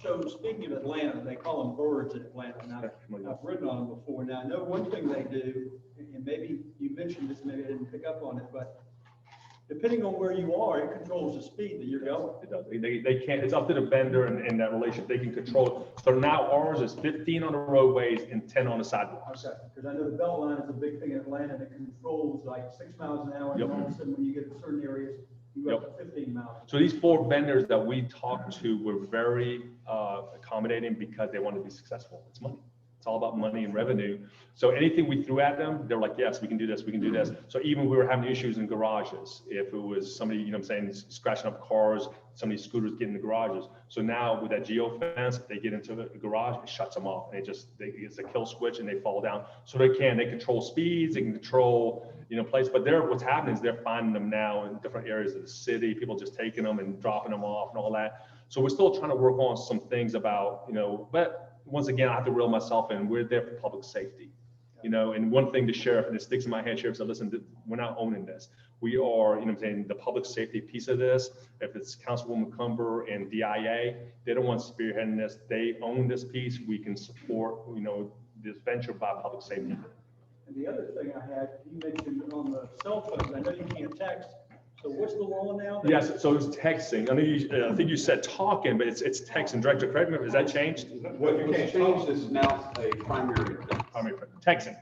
So speaking of Atlanta, they call them birds in Atlanta, and I've ridden on them before. Now, I know one thing they do, and maybe you mentioned this, maybe I didn't pick up on it, but depending on where you are, it controls the speed that you're going. It does. They can't, it's up to the vendor and that relationship. They can control it. So now ours is 15 on the roadways and 10 on the sidewalks. Okay, because I know the belt line is a big thing in Atlanta, and it controls like 6 miles an hour, and Yep. all of a sudden, when you get to certain areas, you go up to 15 miles. So these 4 vendors that we talked to were very accommodating because they wanted to be successful. It's money. It's all about money and revenue. So anything we threw at them, they're like, yes, we can do this, we can do this. So even we were having issues in garages. If it was somebody, you know what I'm saying, scratching up cars, some of these scooters get in the garages. So now with that geo fence, they get into the garage, it shuts them off. And it's a kill switch and they fall down. So they control speeds, they can control, place. But what's happening is they're finding them now in different areas of the city, people just taking them and dropping them off and all that. So we're still trying to work on some things about, but once again, I have to reel myself in. We're there for public safety, and one thing the sheriff, and it sticks in my head, sheriff said, listen, we're not owning this. We are, the public safety piece of this. If it's Councilwoman Cumber and DIA, they don't want spearheading this. They own this piece. We can support, this venture by public safety. And the other thing I had, you mentioned on the cell phones, I know you can't text. So what's the law now? Yes, so it's texting. I think you said talking, but it's texting. Director Craig, has that changed? What you can change is now a primary offense. Texting.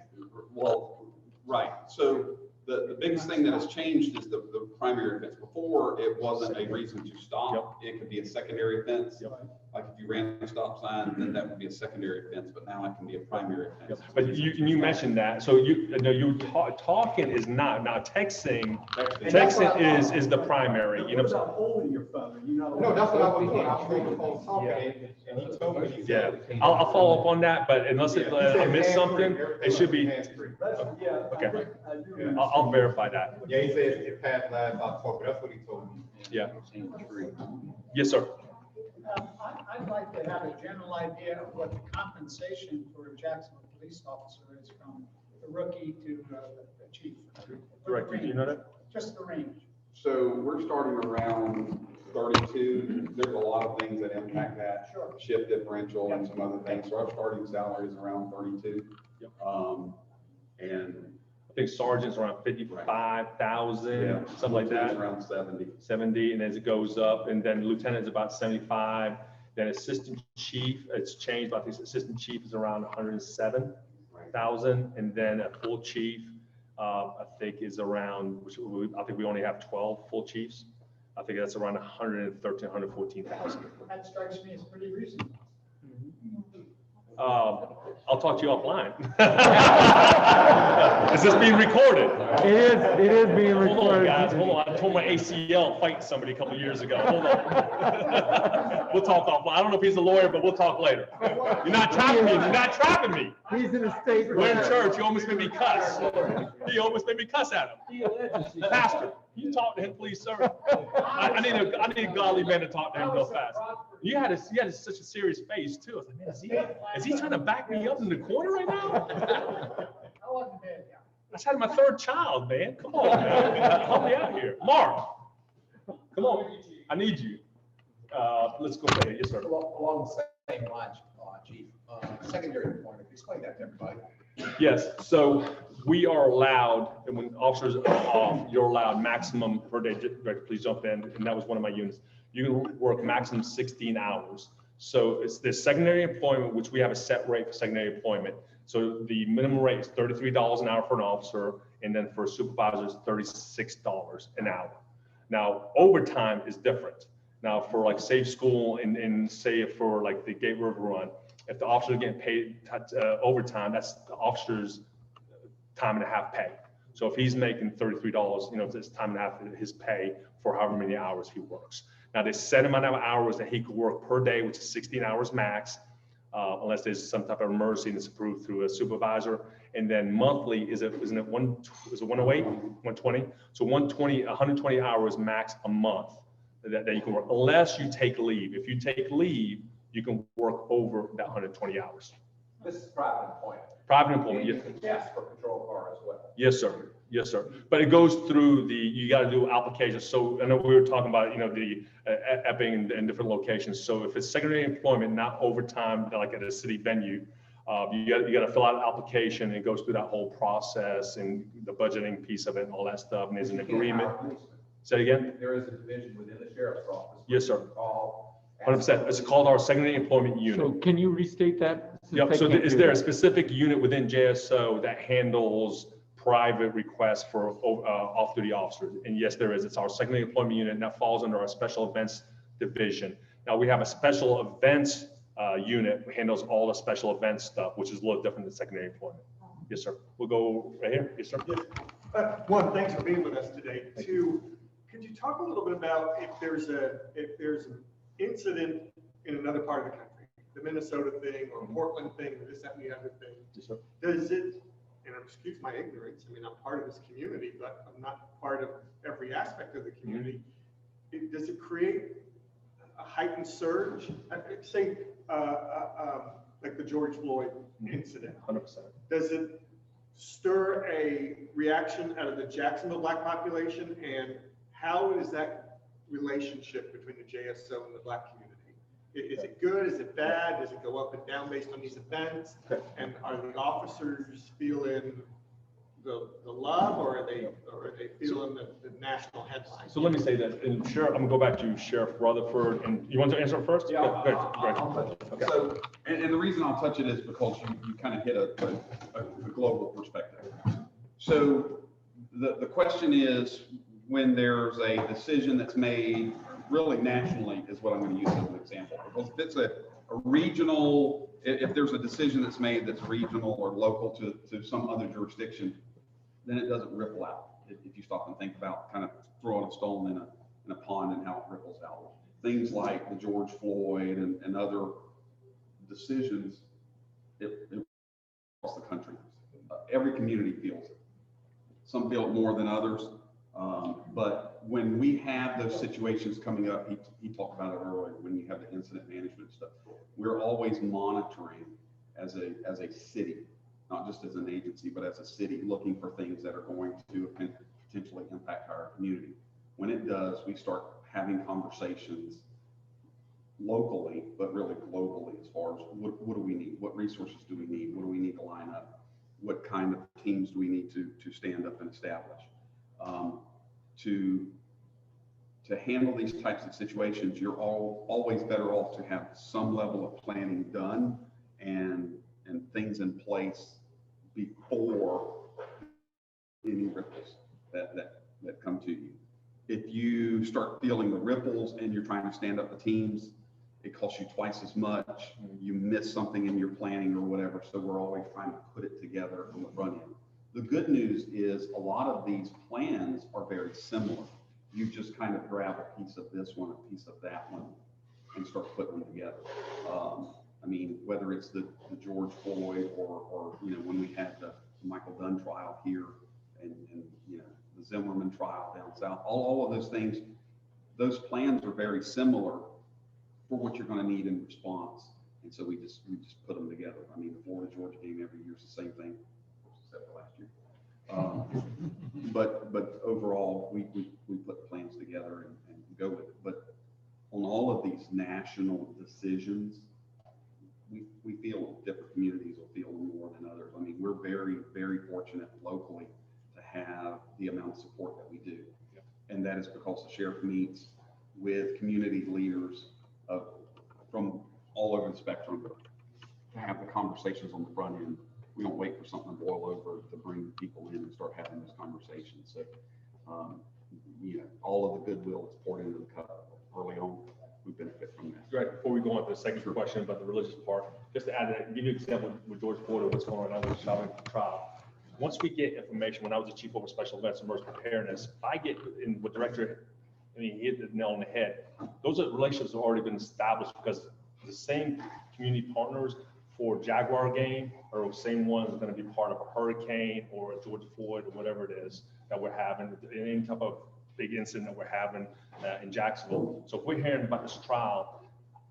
Well, right. So the biggest thing that has changed is the primary offense. Before, it wasn't a reason to stop. It could be a secondary offense. Like if you ran a stop sign, then that would be a secondary offense, but now it can be a primary offense. But you mentioned that. So talking is not. Now texting is the primary. What about holding your phone? No, that's what I was doing. I was on the phone talking, and he told me. Yeah, I'll follow up on that, but unless I missed something, it should be. Okay. I'll verify that. Yeah, he said it passed last October. That's what he told me. Yeah. Yes, sir. I'd like to have a general idea of what the compensation for a Jacksonville police officer is from the rookie to the chief. Director, do you know that? Just the range. So we're starting around 32. There's a lot of things that impact that. Sure. Shift differential and some other things. So our starting salary is around 32. And I think sergeant's around 55,000, something like that. Around 70. 70, and as it goes up, and then lieutenant's about 75. Then assistant chief, it's changed, but I think assistant chief is around 107,000, and then a full chief, I think is around, I think we only have 12 full chiefs. I think that's around 113, 114,000. That strikes me as pretty reasonable. I'll talk to you offline. Is this being recorded? It is being recorded. Hold on, guys, hold on. I tore my ACL fighting somebody a couple years ago. Hold on. We'll talk offline. I don't know if he's a lawyer, but we'll talk later. You're not trapping me. You're not trapping me. He's in a state. We're in church. You almost made me cuss. He almost made me cuss at him. Pastor, can you talk to him, please, sir? I need a godly man to talk to him real fast. You had such a serious face too. I was like, man, is he trying to back me up in the corner right now? I wasn't dead, yeah. I just had my 3rd child, man. Come on, man. Help me out here. Mark, come on. I need you. Let's go ahead. Yes, sir. Along the same lines, Chief, secondary employment, explain that to everybody. Yes, so we are allowed, and when officers are off, you're allowed maximum per day, Director, please jump in, and that was one of my units. You can work maximum 16 hours. So it's the secondary employment, which we have a set rate for secondary employment. So the minimum rate is $33 an hour for an officer, and then for a supervisor, it's $36 an hour. Now, overtime is different. Now, for like safe school and say for like the Gate River Run, if the officer is getting paid overtime, that's the officer's time and a half pay. So if he's making $33, it's time and a half of his pay for however many hours he works. Now, there's set amount of hours that he could work per day, which is 16 hours max, unless there's some type of emergency that's approved through a supervisor. And then monthly, isn't it 108, 120? So 120 hours max a month that you can work, unless you take leave. If you take leave, you can work over that 120 hours. This is private employment. Private employment, yes. Yes, for patrol car as well. Yes, sir. Yes, sir. But it goes through you got to do applications. So I know we were talking about, the Epping and different locations. So if it's secondary employment, not overtime, like at a city venue, you got to fill out an application, and it goes through that whole process and the budgeting piece of it and all that stuff. And there's an agreement. Say it again? There is a division within the sheriff's office. Yes, sir. Call. 100%. It's called our secondary employment unit. So can you restate that? Yep. So is there a specific unit within JSO that handles private requests for off-duty officers? And yes, there is. It's our secondary employment unit, and that falls under our special events division. Now we have a special events unit that handles all the special events stuff, which is a little different than secondary employment. Yes, sir. We'll go right here. Yes, sir. One, thanks for being with us today. Two, could you talk a little bit about if there's an incident in another part of the country, the Minnesota thing or Portland thing or this, that, and the other thing? Yes, sir. Does it, and excuse my ignorance, I mean, I'm part of this community, but I'm not part of every aspect of the community. Does it create a heightened surge? Say, like the George Floyd incident. 100%. Does it stir a reaction out of the Jacksonville Black population? And how is that relationship between the JSO and the Black community? Is it good? Is it bad? Does it go up and down based on these events? And are the officers feeling the love, or are they feeling the national headlines? So let me say that, and Sheriff, I'm gonna go back to Sheriff Rutherford, and you want to answer first? Yeah, Go ahead. I'll touch it. Okay. So, and the reason I'll touch it is because you kind of hit a global perspective. So the question is, when there's a decision that's made really nationally, is what I'm going to use as an example. Because if it's a regional, if there's a decision that's made that's regional or local to some other jurisdiction, then it doesn't ripple out. If you stop and think about kind of throwing a stone in a pond and how it ripples out. Things like the George Floyd and other decisions, it across the country. Every community feels it. Some feel it more than others. But when we have those situations coming up, he talked about it earlier, when you have the incident management stuff, we're always monitoring as a city, not just as an agency, but as a city, looking for things that are going to potentially impact our community. When it does, we start having conversations locally, but really globally, as far as what do we need? What resources do we need? What do we need to line up? What kind of teams do we need to stand up and establish? To handle these types of situations, you're always better off to have some level of planning done and things in place before any ripples that come to you. If you start feeling the ripples and you're trying to stand up the teams, it costs you twice as much. You miss something in your planning or whatever. So we're always trying to put it together on the front end. The good news is a lot of these plans are very similar. You just kind of grab a piece of this one, a piece of that one, and start putting them together. I mean, whether it's the George Floyd or when we had the Michael Dunn trial here and the Zimmerman trial down south, all of those things, those plans are very similar for what you're going to need in response. And so we just put them together. I mean, the Florida Georgia game every year is the same thing, except for last year. But overall, we put plans together and go with it. But on all of these national decisions, we feel different communities will feel more than others. I mean, we're very, very fortunate locally to have the amount of support that we do. Yep. And that is because the sheriff meets with community leaders from all over the spectrum to have the conversations on the front end. We don't wait for something to boil over to bring people in and start having those conversations. So, all of the goodwill that's poured into the cup early on, we benefit from that. Right, before we go on to the second question about the religious part, just to add that, give you an example with George Floyd, what's going on with the shopping trial. Once we get information, when I was the chief over special events and emergency preparedness, if I get in with director, he hit the nail on the head. Those relationships have already been established because the same community partners for Jaguar game are the same ones that are going to be part of a hurricane or a George Floyd or whatever it is that we're having, any type of big incident that we're having in Jacksonville. So if we're hearing about this trial,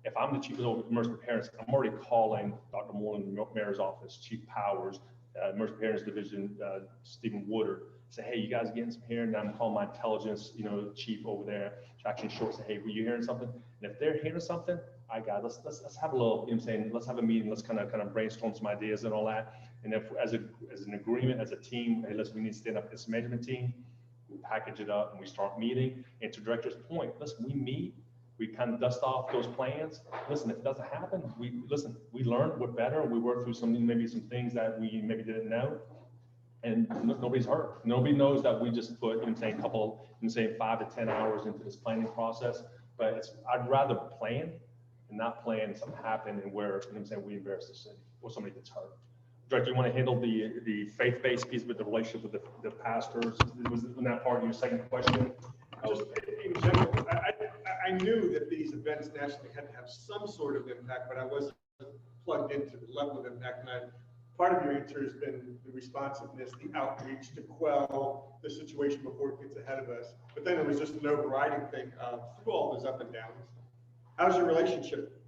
if I'm the chief of emergency preparedness, I'm already calling Dr. Moreland, Mayor's office, Chief Powers, emergency preparedness division, Stephen Woodard, say, hey, you guys getting some hearing? And I'm calling my intelligence, chief over there, Jackson Short, say, hey, were you hearing something? And if they're hearing something, I got it. Let's have a little, I'm saying, let's have a meeting. Let's kind of brainstorm some ideas and all that. And if as an agreement, as a team, hey, listen, we need to stand up this management team, we package it up and we start meeting. And to director's point, listen, we meet, we kind of dust off those plans. Listen, if it doesn't happen, we learn, we're better, we work through maybe some things that we maybe didn't know. And nobody's hurt. Nobody knows that we just put, 5 to 10 hours into this planning process. But I'd rather plan and not plan something happen and where, we embarrass the city or somebody gets hurt. Director, you want to handle the faith-based piece with the relationship with the pastors? Was that part of your second question? Just in general, I knew that these events nationally had to have some sort of impact, but I wasn't plugged into the level of impact. And part of your answer has been the responsiveness, the outreach to quell the situation before it gets ahead of us. But then it was just an overriding thing through all those up and downs. How's your relationship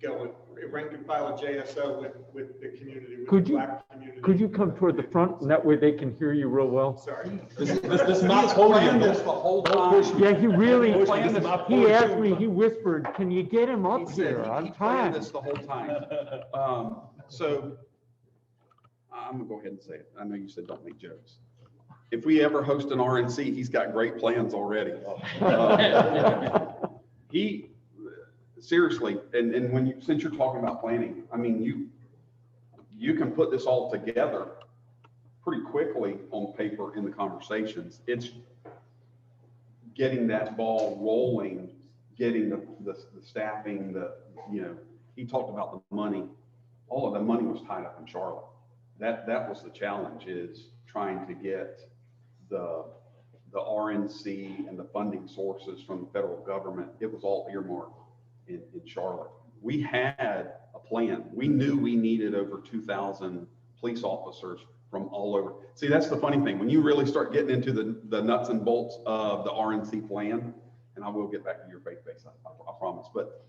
going? Rank and file a JSO with the community, with the Black community. Could you come toward the front and that way they can hear you real well? Sorry. This is not podium. This the whole time. Yeah, he really, he asked me, me. he whispered, can you get him up here? I'm trying. This the whole time. So I'm gonna go ahead and say it. I know you said don't make jokes. If we ever host an RNC, he's got great plans already. Seriously, and since you're talking about planning, I mean, you can put this all together pretty quickly on paper in the conversations. It's getting that ball rolling, getting the staffing, he talked about the money. All of the money was tied up in Charlotte. That was the challenge, is trying to get the RNC and the funding sources from the federal government. It was all earmarked in Charlotte. We had a plan. We knew we needed over 2,000 police officers from all over. See, that's the funny thing. When you really start getting into the nuts and bolts of the RNC plan, and I will get back to your faith base, I promise, but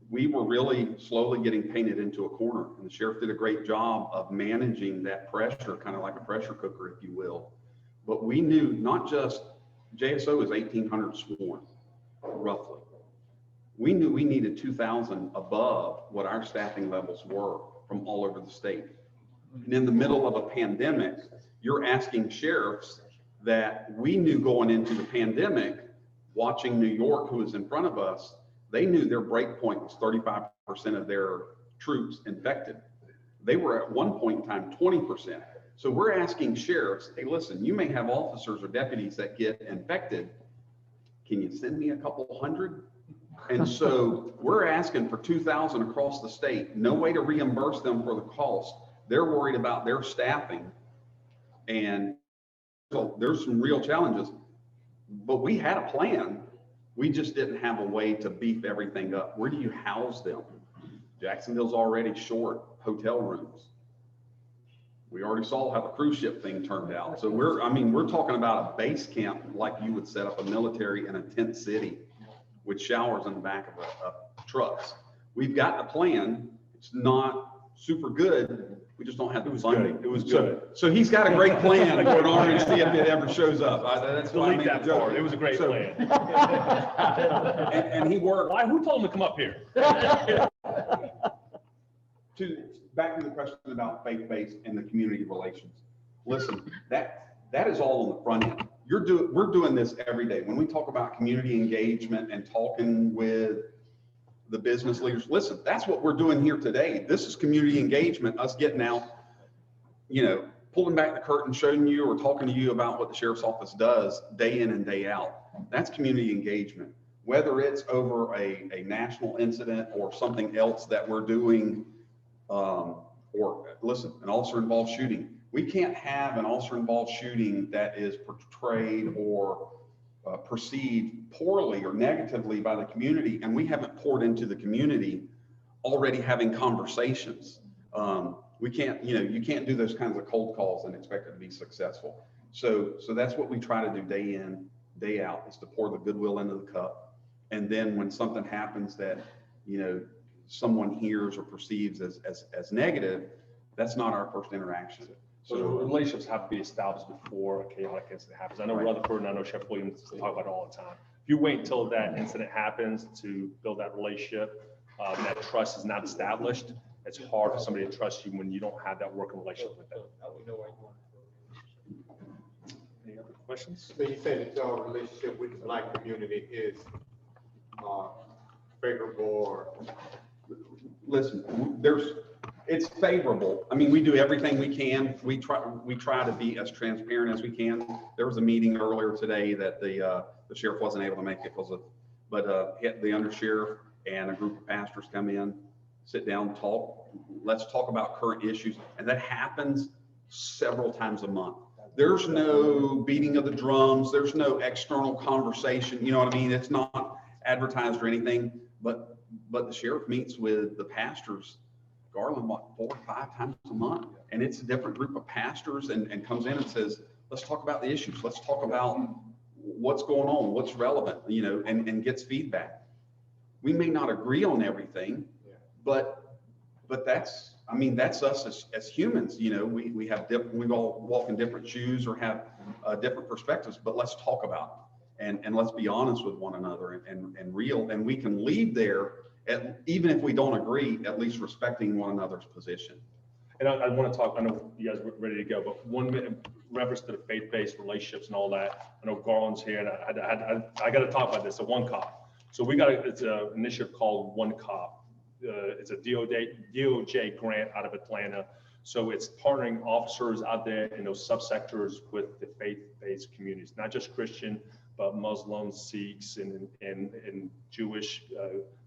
we were really slowly getting painted into a corner, and the sheriff did a great job of managing that pressure, kind of like a pressure cooker, if you will. But we knew not just JSO is 1,800 sworn, roughly. We knew we needed 2,000 above what our staffing levels were from all over the state. And in the middle of a pandemic, you're asking sheriffs that we knew going into the pandemic, watching New York, who was in front of us, they knew their break point was 35% of their troops infected. They were at one point in time 20%. So we're asking sheriffs, hey, listen, you may have officers or deputies that get infected. Can you send me a couple hundred? And so we're asking for 2,000 across the state, no way to reimburse them for the cost. They're worried about their staffing. And so there's some real challenges, but we had a plan. We just didn't have a way to beef everything up. Where do you house them? Jacksonville's already short hotel rooms. We already saw how the cruise ship thing turned out. So we're talking about a base camp like you would set up a military in a tent city with showers in the back of trucks. We've got a plan. It's not super good. We just don't have the funding. It was good. So he's got a great plan for an RNC if it ever shows up. That's why I made that part. It was a great plan. and he worked. Why? Who told him to come up here? Back to the question about faith-based and the community relations. Listen, that is all on the front end. We're doing this every day. When we talk about community engagement and talking with the business leaders, listen, that's what we're doing here today. This is community engagement, us getting out, pulling back the curtain, showing you or talking to you about what the sheriff's office does day in and day out. That's community engagement. Whether it's over a national incident or something else that we're doing, or listen, an officer-involved shooting. We can't have an officer-involved shooting that is portrayed or perceived poorly or negatively by the community, and we haven't poured into the community already having conversations. We can't, you can't do those kinds of cold calls and expect it to be successful. So that's what we try to do day in, day out, is to pour the goodwill into the cup And then when something happens that, someone hears or perceives as negative, that's not our first interaction. So the relationships have to be established before a chaotic incident happens. I know Rutherford and I know Chef Williams talk about it all the time. If you wait until that incident happens to build that relationship, and that trust is not established, it's hard for somebody to trust you when you don't have that working relationship with them. Any other questions? So you say that your relationship with the Black community is favorable or? Listen, it's favorable. I mean, we do everything we can. We try to be as transparent as we can. There was a meeting earlier today that the sheriff wasn't able to make it but the undersheriff and a group of pastors come in, sit down, talk. Let's talk about current issues. And that happens several times a month. There's no beating of the drums. There's no external conversation. You know what I mean? It's not advertised or anything, but the sheriff meets with the pastors, Garland, 4 or 5 times a month. And it's a different group of pastors and comes in and says, let's talk about the issues. Let's talk about what's going on, what's relevant, and gets feedback. We may not agree on everything, but that's us as humans. We all walk in different shoes or have different perspectives, but let's talk about it. And let's be honest with one another and real, and we can leave there, even if we don't agree, at least respecting one another's position. And I want to talk, I know you guys are ready to go, but 1 minute reference to the faith-based relationships and all that. I know Garland's here, and I got to talk about this, a One Cop. So it's an initiative called One Cop. It's a DOJ grant out of Atlanta. So it's partnering officers out there in those subsectors with the faith-based communities, not just Christian, but Muslims, Sikhs, and Jewish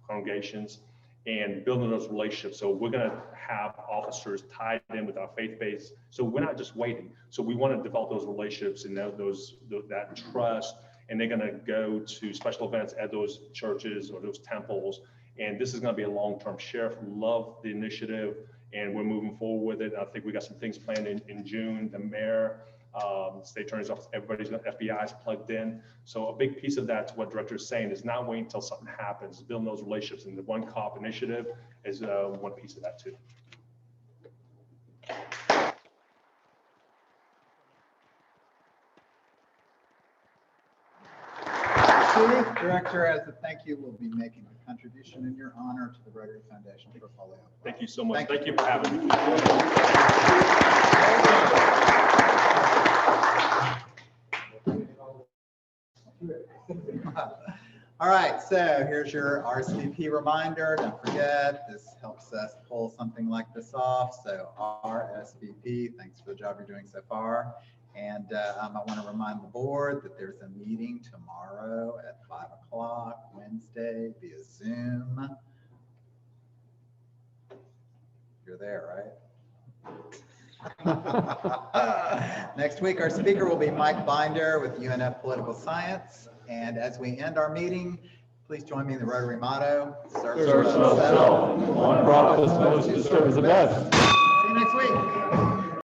congregations, and building those relationships. So we're going to have officers tied in with our faith-based. So we're not just waiting. So we want to develop those relationships and that trust. And they're going to go to special events at those churches or those temples. And this is going to be a long-term. Sheriff loved the initiative, and we're moving forward with it. I think we got some things planned in June. The mayor, state attorney's office, everybody's got FBI's plugged in. So a big piece of that, to what director is saying, is not waiting until something happens, building those relationships. And the One Cop initiative is one piece of that too. Director, as a thank you, will be making a contribution in your honor to the Rotary Foundation portfolio. Thank you so much. Thank you for having me. All right, so here's your RSVP reminder. Don't forget, this helps us pull something like this off. So RSVP, thanks for the job you're doing so far. And I want to remind the board that there's a meeting tomorrow at 5 o'clock, Wednesday, via Zoom. You're there, right? Next week, our speaker will be Mike Binder with UNF Political Science. And as we end our meeting, please join me in the Rotary motto. Serve self. One profit is supposed to serve the best. See you next week.